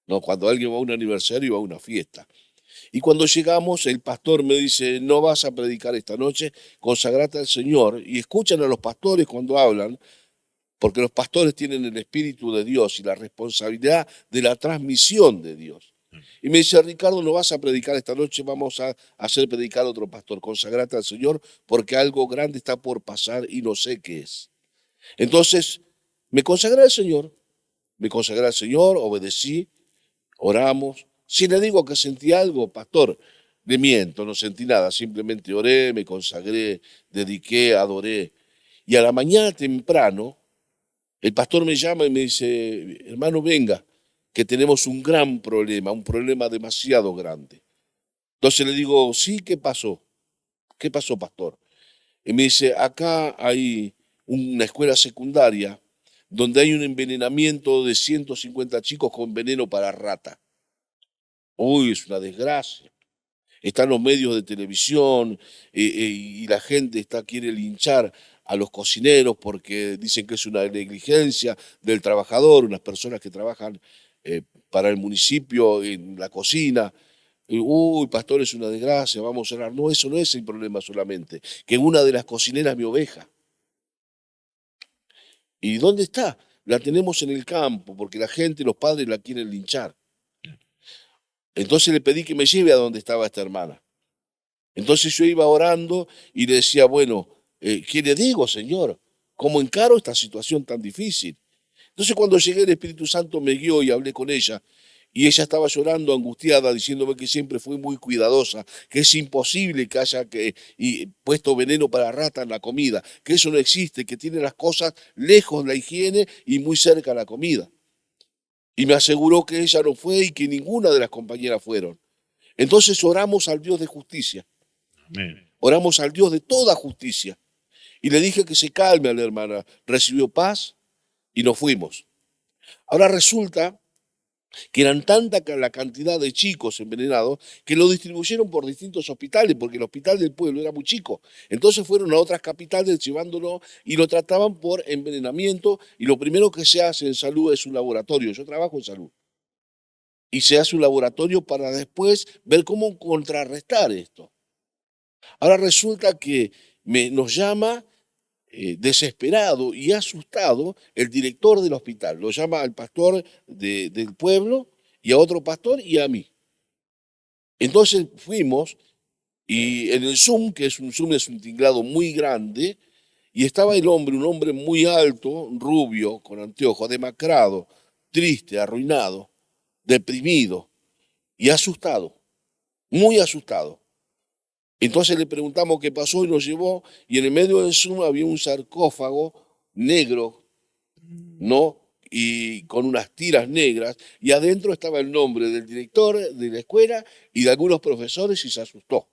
No, cuando alguien va a un aniversario, va a una fiesta. Y cuando llegamos, el pastor me dice, no vas a predicar esta noche, consagrate al Señor. Y escuchan a los pastores cuando hablan, porque los pastores tienen el Espíritu de Dios y la responsabilidad de la transmisión de Dios. Y me dice, Ricardo, no vas a predicar esta noche, vamos a hacer predicar a otro pastor, consagrate al Señor, porque algo grande está por pasar y no sé qué es. Entonces, me consagré al Señor, obedecí, oramos. Si le digo que sentí algo, pastor, le miento, no sentí nada, simplemente oré, me consagré, dediqué, adoré. Y a la mañana temprano, el pastor me llama y me dice, hermano, venga, que tenemos un gran problema, un problema demasiado grande. Entonces le digo, sí, ¿qué pasó? ¿Qué pasó, pastor? Y me dice, acá hay una escuela secundaria donde hay un envenenamiento de 150 chicos con veneno para rata. Uy, es una desgracia. Están los medios de televisión y la gente quiere linchar a los cocineros porque dicen que es una negligencia del trabajador, unas personas que trabajan para el municipio en la cocina. Y, uy, pastor, es una desgracia, vamos a orar. No, eso no es el problema solamente, que una de las cocineras es mi oveja. ¿Y dónde está? La tenemos en el campo porque la gente, los padres la quieren linchar. Entonces le pedí que me lleve a donde estaba esta hermana. Entonces yo iba orando y le decía, bueno, ¿qué le digo, Señor? ¿Cómo encaro esta situación tan difícil? Entonces cuando llegué el Espíritu Santo me guió y hablé con ella. Y ella estaba llorando, angustiada, diciéndome que siempre fue muy cuidadosa, que es imposible que haya puesto veneno para rata en la comida, que eso no existe, que tiene las cosas lejos de la higiene y muy cerca de la comida. Y me aseguró que ella no fue y que ninguna de las compañeras fueron. Entonces oramos al Dios de justicia, Amén. oramos al Dios de toda justicia. Y le dije que se calme a la hermana, recibió paz y nos fuimos. Ahora resulta que eran tanta la cantidad de chicos envenenados que lo distribuyeron por distintos hospitales, porque el hospital del pueblo era muy chico. Entonces fueron a otras capitales llevándolo y lo trataban por envenenamiento, y lo primero que se hace en salud es un laboratorio. Yo trabajo en salud. Y se hace un laboratorio para después ver cómo contrarrestar esto. Ahora resulta que nos llama desesperado y asustado el director del hospital. Lo llama al pastor del pueblo y a otro pastor y a mí. Entonces fuimos y en el Zoom, que es un tinglado muy grande, y estaba el hombre, un hombre muy alto, rubio, con anteojos, demacrado, triste, arruinado, deprimido y asustado, muy asustado. Entonces le preguntamos qué pasó y nos llevó, y en el medio del Zoom había un sarcófago negro, ¿no? Y con unas tiras negras, y adentro estaba el nombre del director de la escuela y de algunos profesores, y se asustó.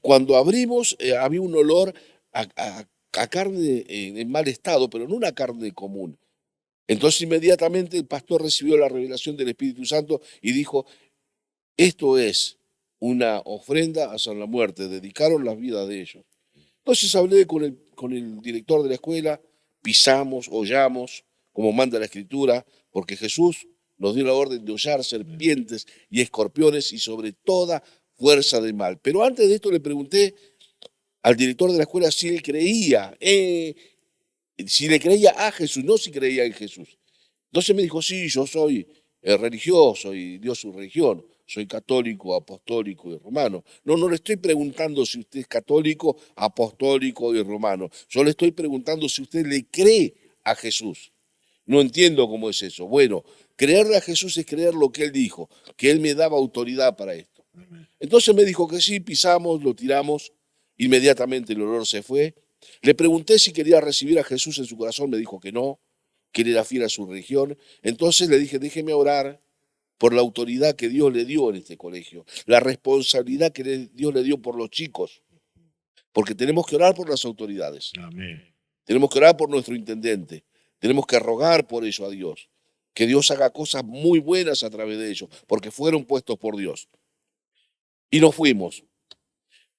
Cuando abrimos, había un olor a carne en mal estado, pero no una carne común. Entonces inmediatamente el pastor recibió la revelación del Espíritu Santo y dijo: esto es una ofrenda hacia la muerte, dedicaron las vidas de ellos. Entonces hablé con el director de la escuela, pisamos, hollamos, como manda la Escritura, porque Jesús nos dio la orden de hollar serpientes y escorpiones y sobre toda fuerza del mal. Pero antes de esto le pregunté al director de la escuela si él creía, si le creía a Jesús, no si creía en Jesús. Entonces me dijo: sí, yo soy religioso y dio su religión. Soy católico, apostólico y romano. No, no le estoy preguntando si usted es católico, apostólico y romano. Yo le estoy preguntando si usted le cree a Jesús. No entiendo cómo es eso. Bueno, creerle a Jesús es creer lo que él dijo, que él me daba autoridad para esto. Entonces me dijo que sí, pisamos, lo tiramos, inmediatamente el olor se fue. Le pregunté si quería recibir a Jesús en su corazón, me dijo que no, que él era fiel a su religión. Entonces le dije: déjeme orar por la autoridad que Dios le dio en este colegio, la responsabilidad que Dios le dio por los chicos, porque tenemos que orar por las autoridades, Amén. tenemos que orar por nuestro intendente, tenemos que rogar por ello a Dios, que Dios haga cosas muy buenas a través de ellos, porque fueron puestos por Dios. Y nos fuimos.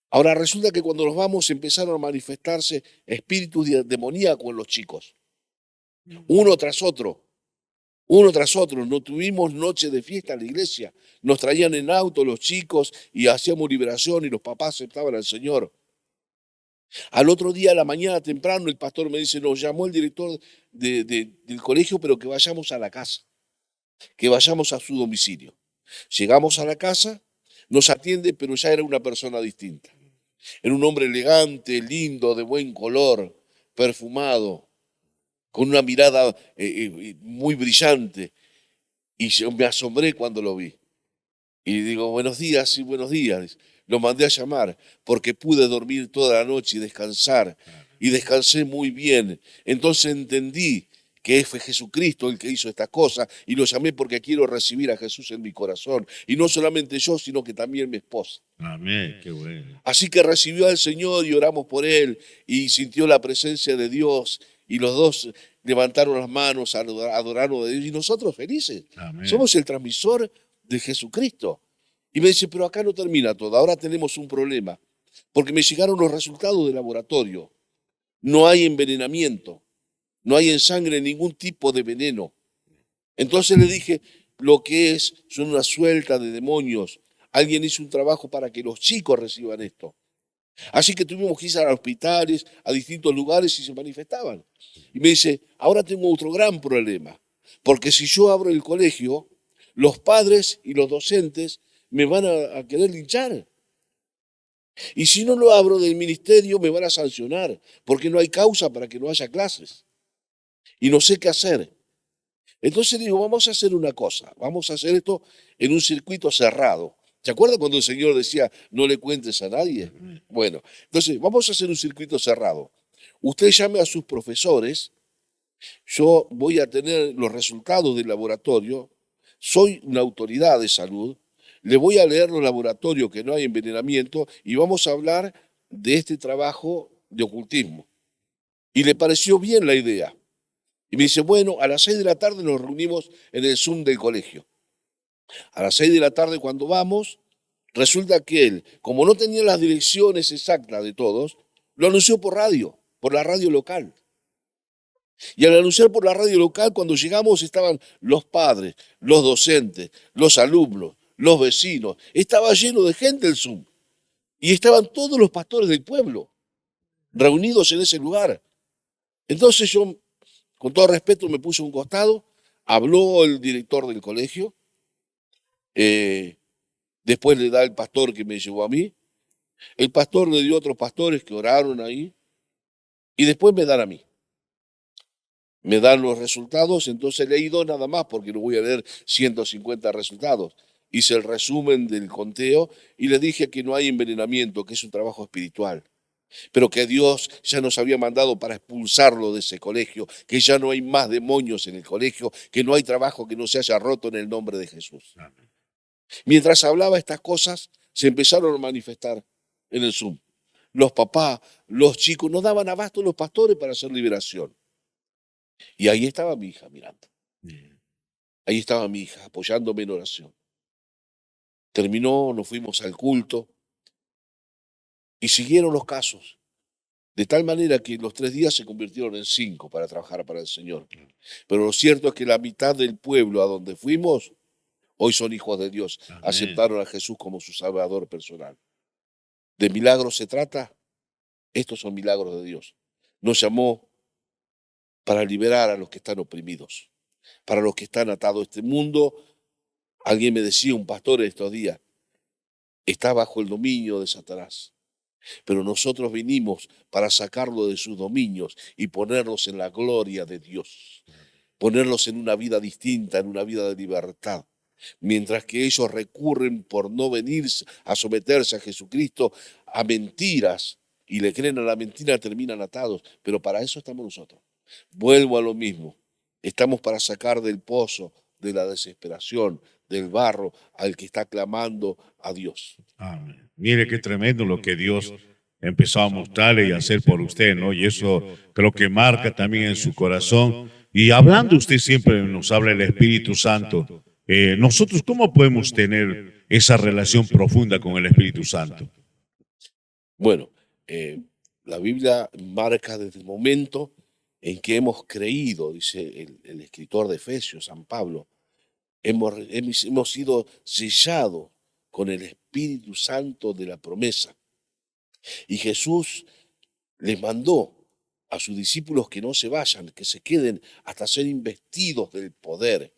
Ahora resulta que cuando nos vamos empezaron a manifestarse espíritus demoníacos en los chicos, uno tras otro. Uno tras otro, no tuvimos noche de fiesta en la iglesia. Nos traían en auto los chicos y hacíamos liberación y los papás aceptaban al Señor. Al otro día, a la mañana temprano, el pastor me dice: nos llamó el director del colegio, pero que vayamos a la casa, que vayamos a su domicilio. Llegamos a la casa, nos atiende, pero ya era una persona distinta. Era un hombre elegante, lindo, de buen color, perfumado, con una mirada muy brillante. Y yo me asombré cuando lo vi. Y digo: buenos días y buenos días. Lo mandé a llamar porque pude dormir toda la noche y descansar. Y descansé muy bien. Entonces entendí que fue Jesucristo el que hizo estas cosas, y lo llamé porque quiero recibir a Jesús en mi corazón. Y no solamente yo, sino que también mi esposa. Amén. Qué bueno. Así que recibió al Señor y oramos por él y sintió la presencia de Dios, y los dos levantaron las manos, adoraron a Dios, y nosotros felices. Amén. Somos el transmisor de Jesucristo. Y me dice: pero acá no termina todo, ahora tenemos un problema, porque me llegaron los resultados del laboratorio. No hay envenenamiento, no hay en sangre ningún tipo de veneno. Entonces le dije: lo que son una suelta de demonios. Alguien hizo un trabajo para que los chicos reciban esto. Así que tuvimos que ir a hospitales, a distintos lugares, y se manifestaban. Y me dice: ahora tengo otro gran problema, porque si yo abro el colegio, los padres y los docentes me van a querer linchar. Y si no lo abro del ministerio, me van a sancionar, porque no hay causa para que no haya clases. Y no sé qué hacer. Entonces digo, vamos a hacer una cosa, vamos a hacer esto en un circuito cerrado. ¿Se acuerda cuando el Señor decía, no le cuentes a nadie? Bueno, entonces vamos a hacer un circuito cerrado. Usted llame a sus profesores, yo voy a tener los resultados del laboratorio, soy una autoridad de salud, le voy a leer los laboratorios que no hay envenenamiento y vamos a hablar de este trabajo de ocultismo. Y le pareció bien la idea. Y me dice, bueno, a las 6 de la tarde nos reunimos en el Zoom del colegio. A las 6 de la tarde cuando vamos, resulta que él, como no tenía las direcciones exactas de todos, lo anunció por radio, por la radio local. Y al anunciar por la radio local, cuando llegamos estaban los padres, los docentes, los alumnos, los vecinos. Estaba lleno de gente el Zoom. Y estaban todos los pastores del pueblo reunidos en ese lugar. Entonces yo, con todo respeto, me puse a un costado, habló el director del colegio, después le da el pastor que me llevó a mí, el pastor le dio a otros pastores que oraron ahí, y después me dan a mí. Me dan los resultados, entonces leí dos nada más porque no voy a leer 150 resultados. Hice el resumen del conteo y le dije que no hay envenenamiento, que es un trabajo espiritual, pero que Dios ya nos había mandado para expulsarlo de ese colegio, que ya no hay más demonios en el colegio, que no hay trabajo que no se haya roto en el nombre de Jesús. Mientras hablaba estas cosas, se empezaron a manifestar en el Zoom. Los papás, los chicos, no daban abasto los pastores para hacer liberación. Y ahí estaba mi hija mirando. Ahí estaba mi hija apoyándome en oración. Terminó, nos fuimos al culto y siguieron los casos. De tal manera que los 3 días se convirtieron en 5 para trabajar para el Señor. Pero lo cierto es que la mitad del pueblo a donde fuimos, hoy son hijos de Dios. Amén. Aceptaron a Jesús como su salvador personal. ¿De milagros se trata? Estos son milagros de Dios. Nos llamó para liberar a los que están oprimidos, para los que están atados a este mundo. Alguien me decía, un pastor estos días, está bajo el dominio de Satanás. Pero nosotros vinimos para sacarlo de sus dominios y ponerlos en la gloria de Dios. Ponerlos en una vida distinta, en una vida de libertad. Mientras que ellos recurren por no venir a someterse a Jesucristo a mentiras y le creen a la mentira, terminan atados. Pero para eso estamos nosotros. Vuelvo a lo mismo. Estamos para sacar del pozo, de la desesperación, del barro, al que está clamando a Dios. Amén. Mire qué tremendo lo que Dios empezó a mostrarle y a hacer por usted, ¿no? Y eso creo que marca también en su corazón. Y hablando usted siempre nos habla el Espíritu Santo. Nosotros, ¿cómo podemos tener esa relación profunda con el Espíritu Santo? Bueno, la Biblia marca desde el momento en que hemos creído, dice el escritor de Efesios, San Pablo, hemos sido sellados con el Espíritu Santo de la promesa. Y Jesús les mandó a sus discípulos que no se vayan, que se queden hasta ser investidos del poder.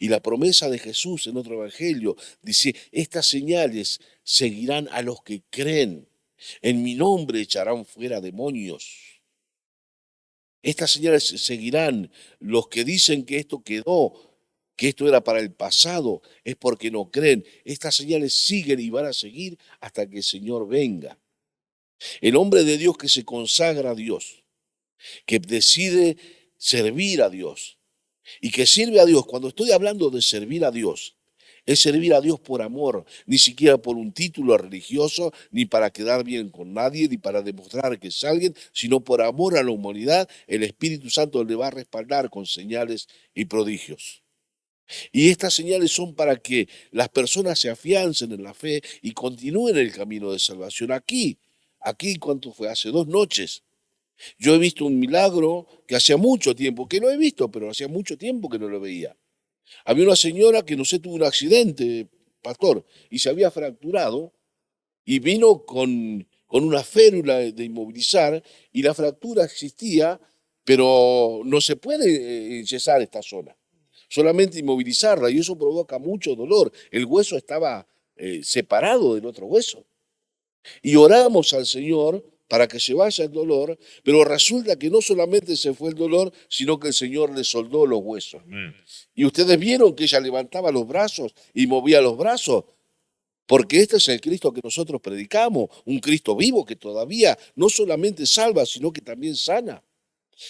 Y la promesa de Jesús en otro evangelio dice, estas señales seguirán a los que creen. En mi nombre echarán fuera demonios. Estas señales seguirán. Los que dicen que esto quedó, que esto era para el pasado, es porque no creen. Estas señales siguen y van a seguir hasta que el Señor venga. El hombre de Dios que se consagra a Dios, que decide servir a Dios y que sirve a Dios. Cuando estoy hablando de servir a Dios, es servir a Dios por amor, ni siquiera por un título religioso, ni para quedar bien con nadie, ni para demostrar que es alguien, sino por amor a la humanidad. El Espíritu Santo le va a respaldar con señales y prodigios. Y estas señales son para que las personas se afiancen en la fe y continúen el camino de salvación. Aquí, ¿cuánto fue? Hace 2 noches. Yo he visto un milagro que hacía mucho tiempo, que no he visto, pero hacía mucho tiempo que no lo veía. Había una señora que no sé, tuvo un accidente, pastor, y se había fracturado y vino con una férula de inmovilizar y la fractura existía, pero no se puede enyesar esta zona, solamente inmovilizarla y eso provoca mucho dolor. El hueso estaba separado del otro hueso. Y oramos al Señor para que se vaya el dolor, pero resulta que no solamente se fue el dolor, sino que el Señor le soldó los huesos. Amén. Y ustedes vieron que ella levantaba los brazos y movía los brazos, porque este es el Cristo que nosotros predicamos, un Cristo vivo que todavía no solamente salva, sino que también sana.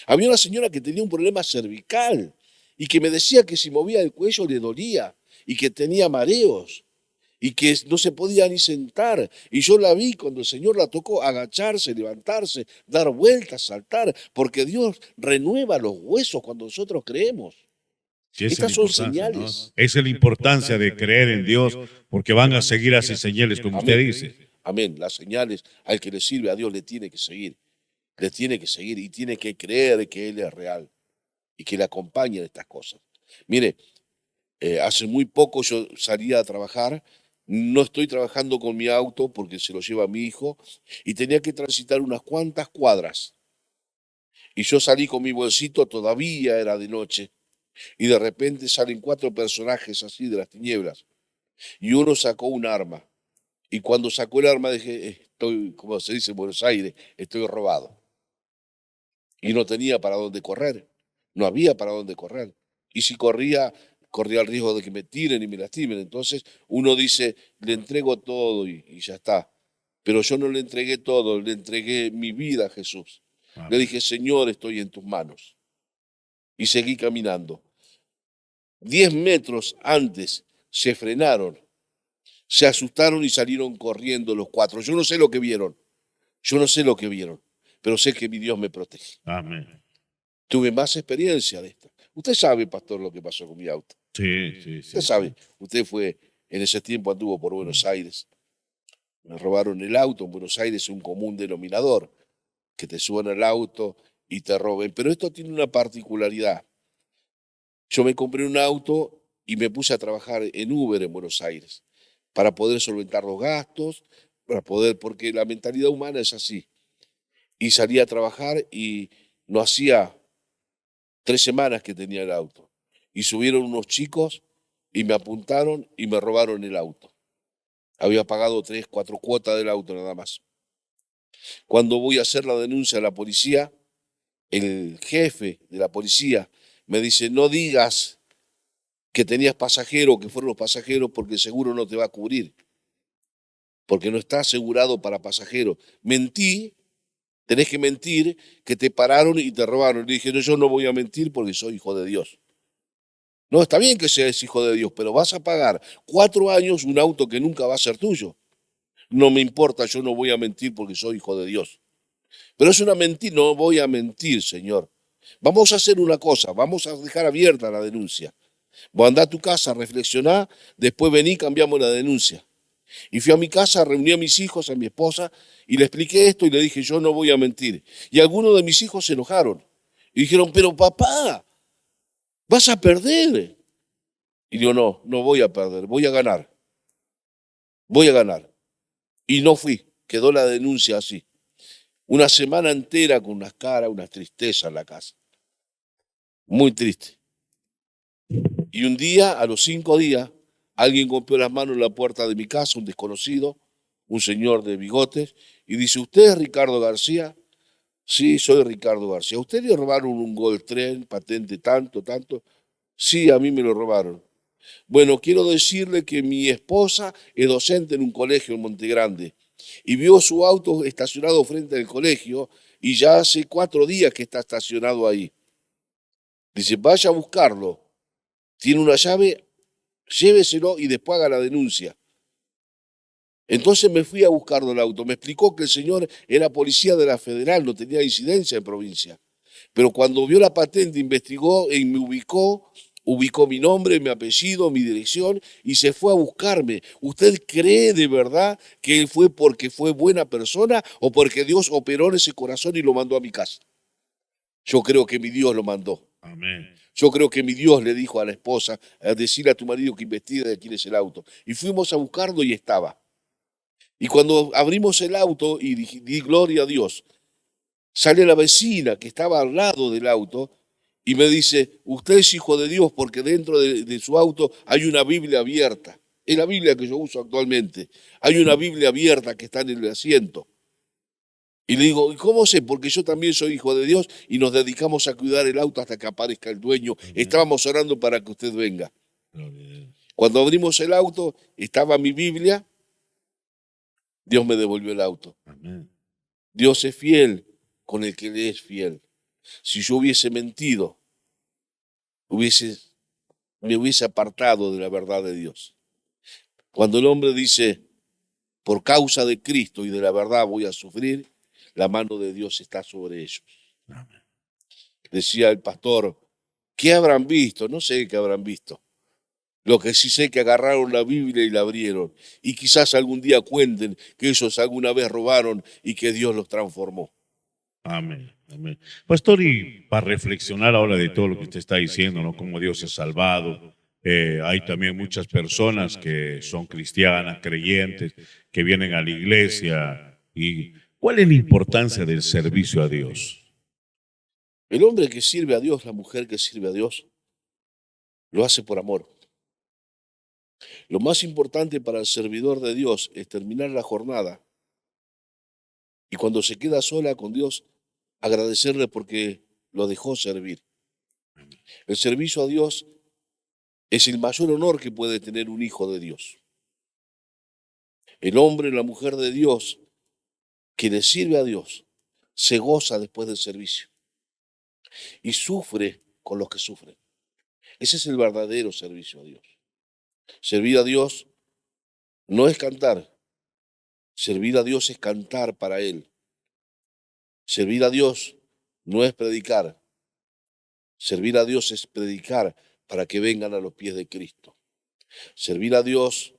Había una señora que tenía un problema cervical y que me decía que si movía el cuello le dolía y que tenía mareos y que no se podía ni sentar. Y yo la vi cuando el Señor la tocó agacharse, levantarse, dar vueltas, saltar, porque Dios renueva los huesos cuando nosotros creemos. Sí, esa es la Estas son importancia, ¿no? señales. Esa es la importancia de creer en Dios, porque van a seguir así señales, como usted Amén. dice. Amén. Las señales al que le sirve a Dios le tiene que seguir. Le tiene que seguir y tiene que creer que Él es real y que le acompañen estas cosas. Mire, hace muy poco yo salía a trabajar, no estoy trabajando con mi auto porque se lo lleva mi hijo y tenía que transitar unas cuantas cuadras. Y yo salí con mi bolsito, todavía era de noche, y de repente salen 4 personajes así de las tinieblas y uno sacó un arma. Y cuando sacó el arma dije, estoy, como se dice en Buenos Aires, estoy robado. Y no tenía para dónde correr, no había para dónde correr. Y si corría, corría el riesgo de que me tiren y me lastimen. Entonces uno dice, le entrego todo y ya está. Pero yo no le entregué todo, le entregué mi vida a Jesús. Le Amén. dije, Señor, estoy en tus manos. Y seguí caminando. 10 metros antes se frenaron, se asustaron y salieron corriendo los 4. Yo no sé lo que vieron, yo no sé lo que vieron, pero sé que mi Dios me protege. Amén. Tuve más experiencia de esta. Usted sabe, pastor, lo que pasó con mi auto. Sí, sí, Usted sí, sabe, sí. usted fue, en ese tiempo anduvo por Buenos Aires. Me robaron el auto. En Buenos Aires es un común denominador, que te suban al auto y te roben. Pero esto tiene una particularidad. Yo me compré un auto y me puse a trabajar en Uber en Buenos Aires para poder solventar los gastos, para poder, porque la mentalidad humana es así. Y salí a trabajar y no hacía 3 semanas que tenía el auto. Y subieron unos chicos y me apuntaron y me robaron el auto. Había pagado 3, 4 cuotas del auto nada más. Cuando voy a hacer la denuncia a la policía, el jefe de la policía me dice, no digas que tenías pasajeros, que fueron los pasajeros, porque el seguro no te va a cubrir, porque no está asegurado para pasajeros. Mentí, tenés que mentir que te pararon y te robaron. Le dije, no, yo no voy a mentir porque soy hijo de Dios. No, está bien que seas hijo de Dios, pero vas a pagar 4 años un auto que nunca va a ser tuyo. No me importa, yo no voy a mentir porque soy hijo de Dios. Pero es una mentira, no voy a mentir, Señor. Vamos a hacer una cosa, vamos a dejar abierta la denuncia. Vos andá a tu casa, reflexioná, después vení, cambiamos la denuncia. Y fui a mi casa, reuní a mis hijos, a mi esposa, y le expliqué esto y le dije, yo no voy a mentir. Y algunos de mis hijos se enojaron. Y dijeron, pero papá, vas a perder. Y digo, no, no voy a perder, voy a ganar. Voy a ganar. Y no fui, quedó la denuncia así. Una semana entera con unas caras, una tristeza en la casa. Muy triste. Y un día, a los 5 días, alguien golpeó las manos en la puerta de mi casa, un desconocido, un señor de bigotes, y dice, ¿usted es Ricardo García? Sí, soy Ricardo García. ¿Usted le robaron un Goldtren, patente tanto, tanto? Sí, a mí me lo robaron. Bueno, quiero decirle que mi esposa es docente en un colegio en Montegrande y vio su auto estacionado frente al colegio y ya hace 4 días que está estacionado ahí. Dice, vaya a buscarlo. Tiene una llave, lléveselo y después haga la denuncia. Entonces me fui a buscarlo el auto. Me explicó que el señor era policía de la Federal, no tenía incidencia en provincia. Pero cuando vio la patente, investigó y me ubicó mi nombre, mi apellido, mi dirección y se fue a buscarme. ¿Usted cree de verdad que él fue porque fue buena persona o porque Dios operó en ese corazón y lo mandó a mi casa? Yo creo que mi Dios lo mandó. Amén. Yo creo que mi Dios le dijo a la esposa, a decirle a tu marido que investigue de quién es el auto. Y fuimos a buscarlo y estaba. Y cuando abrimos el auto y di gloria a Dios, sale la vecina que estaba al lado del auto y me dice, usted es hijo de Dios porque dentro de su auto hay una Biblia abierta. es la Biblia que yo uso actualmente. Hay una Biblia abierta que está en el asiento. Y le digo, ¿y cómo sé? Porque yo también soy hijo de Dios y nos dedicamos a cuidar el auto hasta que aparezca el dueño. Estábamos orando para que usted venga. Cuando abrimos el auto, estaba mi Biblia, Dios me devolvió el auto. Amén. Dios es fiel con el que le es fiel. Si yo hubiese mentido, me hubiese apartado de la verdad de Dios. Cuando el hombre dice, por causa de Cristo y de la verdad voy a sufrir, la mano de Dios está sobre ellos. Amén. Decía el pastor, ¿qué habrán visto? No sé qué habrán visto. Lo que sí sé es que agarraron la Biblia y la abrieron. Y quizás algún día cuenten que ellos alguna vez robaron y que Dios los transformó. Amén. Amén. Pastor, y para reflexionar ahora de todo lo que usted está diciendo, ¿no? Cómo Dios es salvado. Hay también muchas personas que son cristianas, creyentes, que vienen a la iglesia. ¿Y cuál es la importancia del servicio a Dios? El hombre que sirve a Dios, la mujer que sirve a Dios, lo hace por amor. Lo más importante para el servidor de Dios es terminar la jornada y cuando se queda sola con Dios, agradecerle porque lo dejó servir. El servicio a Dios es el mayor honor que puede tener un hijo de Dios. El hombre y la mujer de Dios que le sirve a Dios se goza después del servicio y sufre con los que sufren. Ese es el verdadero servicio a Dios. Servir a Dios no es cantar, servir a Dios es cantar para Él. Servir a Dios no es predicar, servir a Dios es predicar para que vengan a los pies de Cristo. Servir a Dios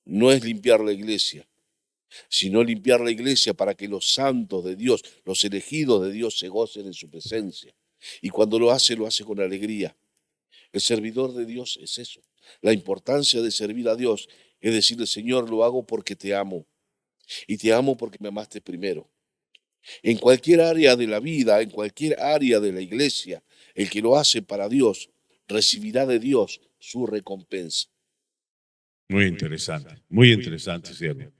no es limpiar la iglesia, sino limpiar la iglesia para que los santos de Dios, los elegidos de Dios se gocen en su presencia. Y cuando lo hace con alegría. El servidor de Dios es eso. La importancia de servir a Dios es decirle, Señor, lo hago porque te amo. Y te amo porque me amaste primero. En cualquier área de la vida, en cualquier área de la iglesia, el que lo hace para Dios recibirá de Dios su recompensa. Muy interesante, siervo.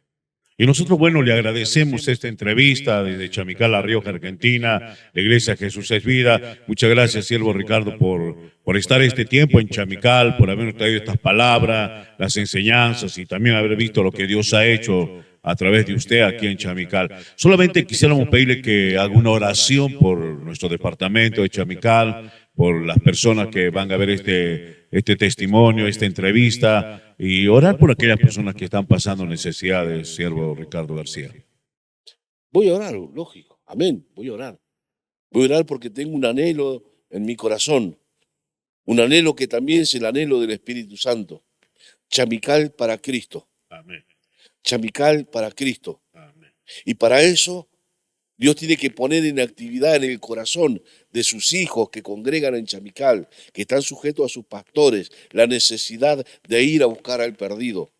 Y nosotros, bueno, le agradecemos esta entrevista desde Chamical, La Rioja, Argentina, la Iglesia Jesús es Vida. Muchas gracias, siervo Ricardo, por estar este tiempo en Chamical, por habernos traído estas palabras, las enseñanzas y también haber visto lo que Dios ha hecho a través de usted aquí en Chamical. Solamente quisiéramos pedirle que haga una oración por nuestro departamento de Chamical, por las personas que van a ver este testimonio, esta entrevista, y orar por aquellas personas que están pasando necesidades, siervo Ricardo García. Voy a orar, lógico. Amén. Voy a orar. Voy a orar porque tengo un anhelo en mi corazón. Un anhelo que también es el anhelo del Espíritu Santo. Chamical para Cristo. Amén. Chamical para Cristo. Amén. Y para eso Dios tiene que poner en actividad en el corazón de sus hijos que congregan en Chamical, que están sujetos a sus pastores, la necesidad de ir a buscar al perdido,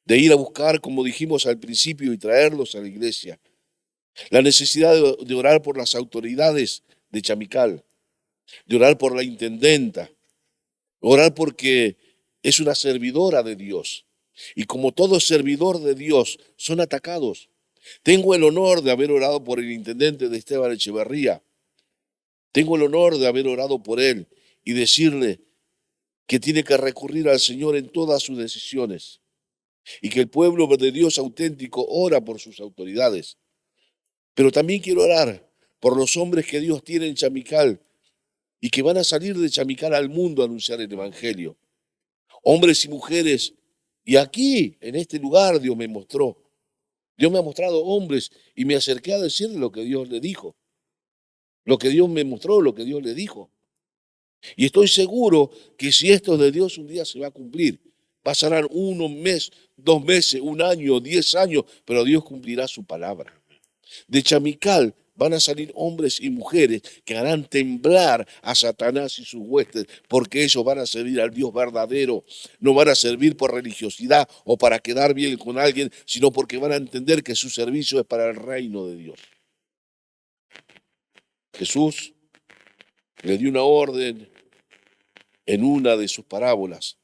de ir a buscar, como dijimos al principio, y traerlos a la iglesia. La necesidad de orar por las autoridades de Chamical, de orar por la intendenta, orar porque es una servidora de Dios. Y como todo servidor de Dios, son atacados. Tengo el honor de haber orado por el intendente de Esteban Echeverría. Tengo el honor de haber orado por él y decirle que tiene que recurrir al Señor en todas sus decisiones y que el pueblo de Dios auténtico ora por sus autoridades. Pero también quiero orar por los hombres que Dios tiene en Chamical y que van a salir de Chamical al mundo a anunciar el Evangelio. Hombres y mujeres, y aquí, en este lugar, Dios me mostró. Dios me ha mostrado hombres y me acerqué a decirle lo que Dios le dijo. Lo que Dios me mostró, lo que Dios le dijo. Y estoy seguro que si esto es de Dios, un día se va a cumplir. Pasarán 1 mes, 2 meses, 1 año, 10 años, pero Dios cumplirá su palabra. De Chamical van a salir hombres y mujeres que harán temblar a Satanás y sus huestes, porque ellos van a servir al Dios verdadero. No van a servir por religiosidad o para quedar bien con alguien, sino porque van a entender que su servicio es para el reino de Dios. Jesús le dio una orden en una de sus parábolas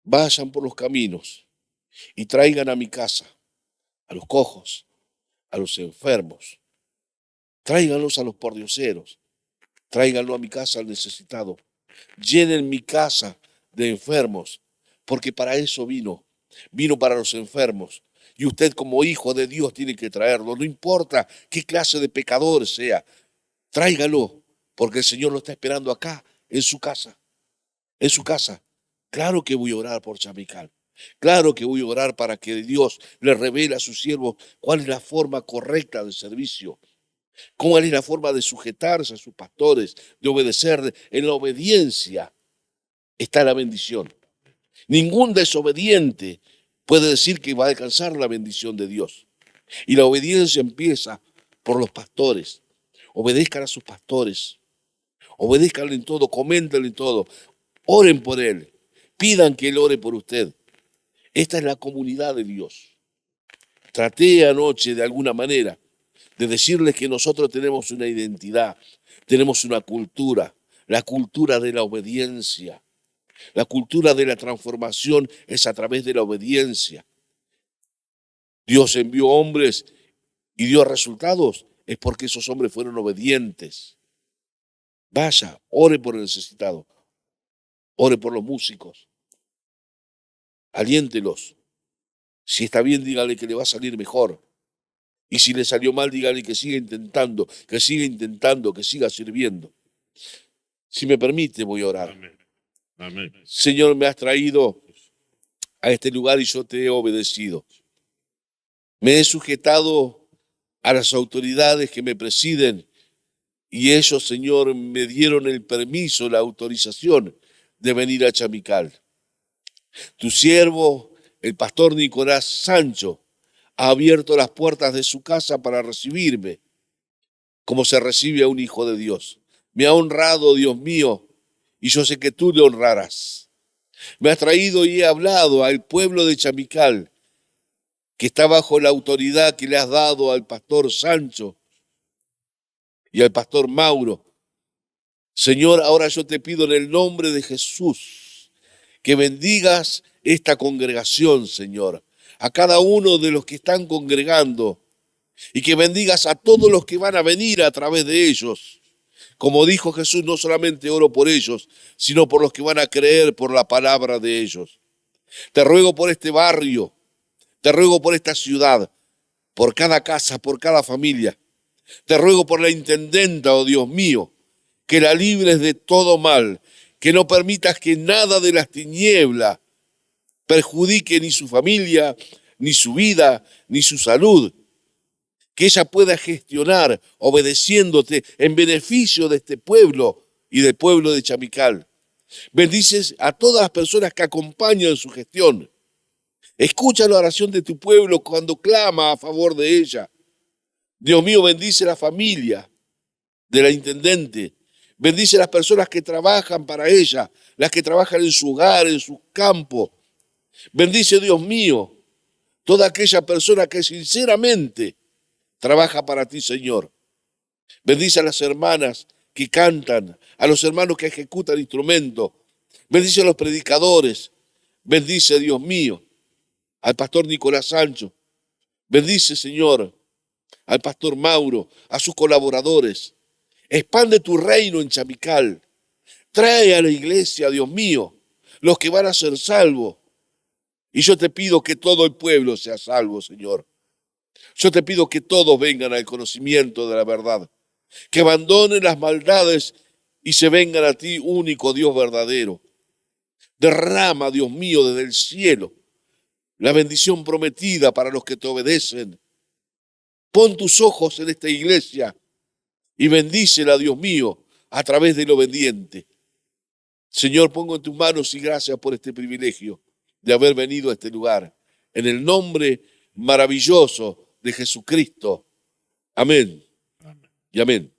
Vayan por los caminos y traigan a mi casa a los cojos, a los enfermos. Tráiganlos a los pordioseros. Tráiganlo a mi casa al necesitado. Llenen mi casa de enfermos, porque para eso vino. Vino para los enfermos. Y usted como hijo de Dios tiene que traerlo. No importa qué clase de pecador sea. Tráigalo, porque el Señor lo está esperando acá, en su casa. En su casa. Claro que voy a orar por Chamical. Claro que voy a orar para que Dios le revele a sus siervos cuál es la forma correcta de servicio. ¿Cuál es la forma de sujetarse a sus pastores, de obedecer? En la obediencia está la bendición. Ningún desobediente puede decir que va a alcanzar la bendición de Dios. Y la obediencia empieza por los pastores. Obedezcan a sus pastores. Obedezcan en todo, coméntenle en todo. Oren por él. Pidan que él ore por usted. Esta es la comunidad de Dios. Traté anoche de alguna manera de decirles que nosotros tenemos una identidad, tenemos una cultura, la cultura de la obediencia. La cultura de la transformación es a través de la obediencia. Dios envió hombres y dio resultados, es porque esos hombres fueron obedientes. Vaya, ore por el necesitado, ore por los músicos, aliéntelos. Si está bien, dígale que le va a salir mejor. Y si le salió mal, dígale que siga intentando, que siga sirviendo. Si me permite, voy a orar. Amén. Amén. Señor, me has traído a este lugar y yo te he obedecido. Me he sujetado a las autoridades que me presiden y ellos, Señor, me dieron el permiso, la autorización de venir a Chamical. Tu siervo, el pastor Nicolás Sancho, ha abierto las puertas de su casa para recibirme, como se recibe a un hijo de Dios. Me ha honrado, Dios mío, y yo sé que tú le honrarás. Me has traído y he hablado al pueblo de Chamical, que está bajo la autoridad que le has dado al pastor Sancho y al pastor Mauro. Señor, ahora yo te pido en el nombre de Jesús que bendigas esta congregación, Señor, a cada uno de los que están congregando y que bendigas a todos los que van a venir a través de ellos. Como dijo Jesús, no solamente oro por ellos, sino por los que van a creer por la palabra de ellos. Te ruego por este barrio, te ruego por esta ciudad, por cada casa, por cada familia. Te ruego por la intendenta, oh Dios mío, que la libres de todo mal, que no permitas que nada de las tinieblas perjudique ni su familia, ni su vida, ni su salud. Que ella pueda gestionar obedeciéndote en beneficio de este pueblo y del pueblo de Chamical. Bendices a todas las personas que acompañan su gestión. Escucha la oración de tu pueblo cuando clama a favor de ella. Dios mío, bendice la familia de la intendente. Bendice a las personas que trabajan para ella, las que trabajan en su hogar, en su campo. Bendice, Dios mío, toda aquella persona que sinceramente trabaja para ti, Señor. Bendice a las hermanas que cantan, a los hermanos que ejecutan instrumentos. Bendice a los predicadores. Bendice, Dios mío, al pastor Nicolás Sancho. Bendice, Señor, al pastor Mauro, a sus colaboradores. Expande tu reino en Chamical. Trae a la iglesia, Dios mío, los que van a ser salvos. Y yo te pido que todo el pueblo sea salvo, Señor. Yo te pido que todos vengan al conocimiento de la verdad, que abandonen las maldades y se vengan a ti, único Dios verdadero. Derrama, Dios mío, desde el cielo la bendición prometida para los que te obedecen. Pon tus ojos en esta iglesia y bendícela, Dios mío, a través del obediente. Señor, pongo en tus manos y gracias por este privilegio de haber venido a este lugar. En el nombre maravilloso de Jesucristo. Amén. Y amén.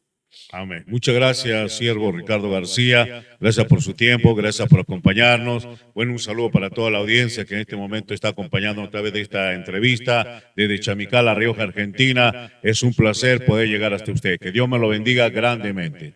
Amén. Muchas gracias, siervo Ricardo García. Gracias por su tiempo, gracias por acompañarnos. Bueno, un saludo para toda la audiencia que en este momento está acompañando a través de esta entrevista desde Chamical, La Rioja, Argentina. Es un placer poder llegar hasta usted. Que Dios me lo bendiga grandemente.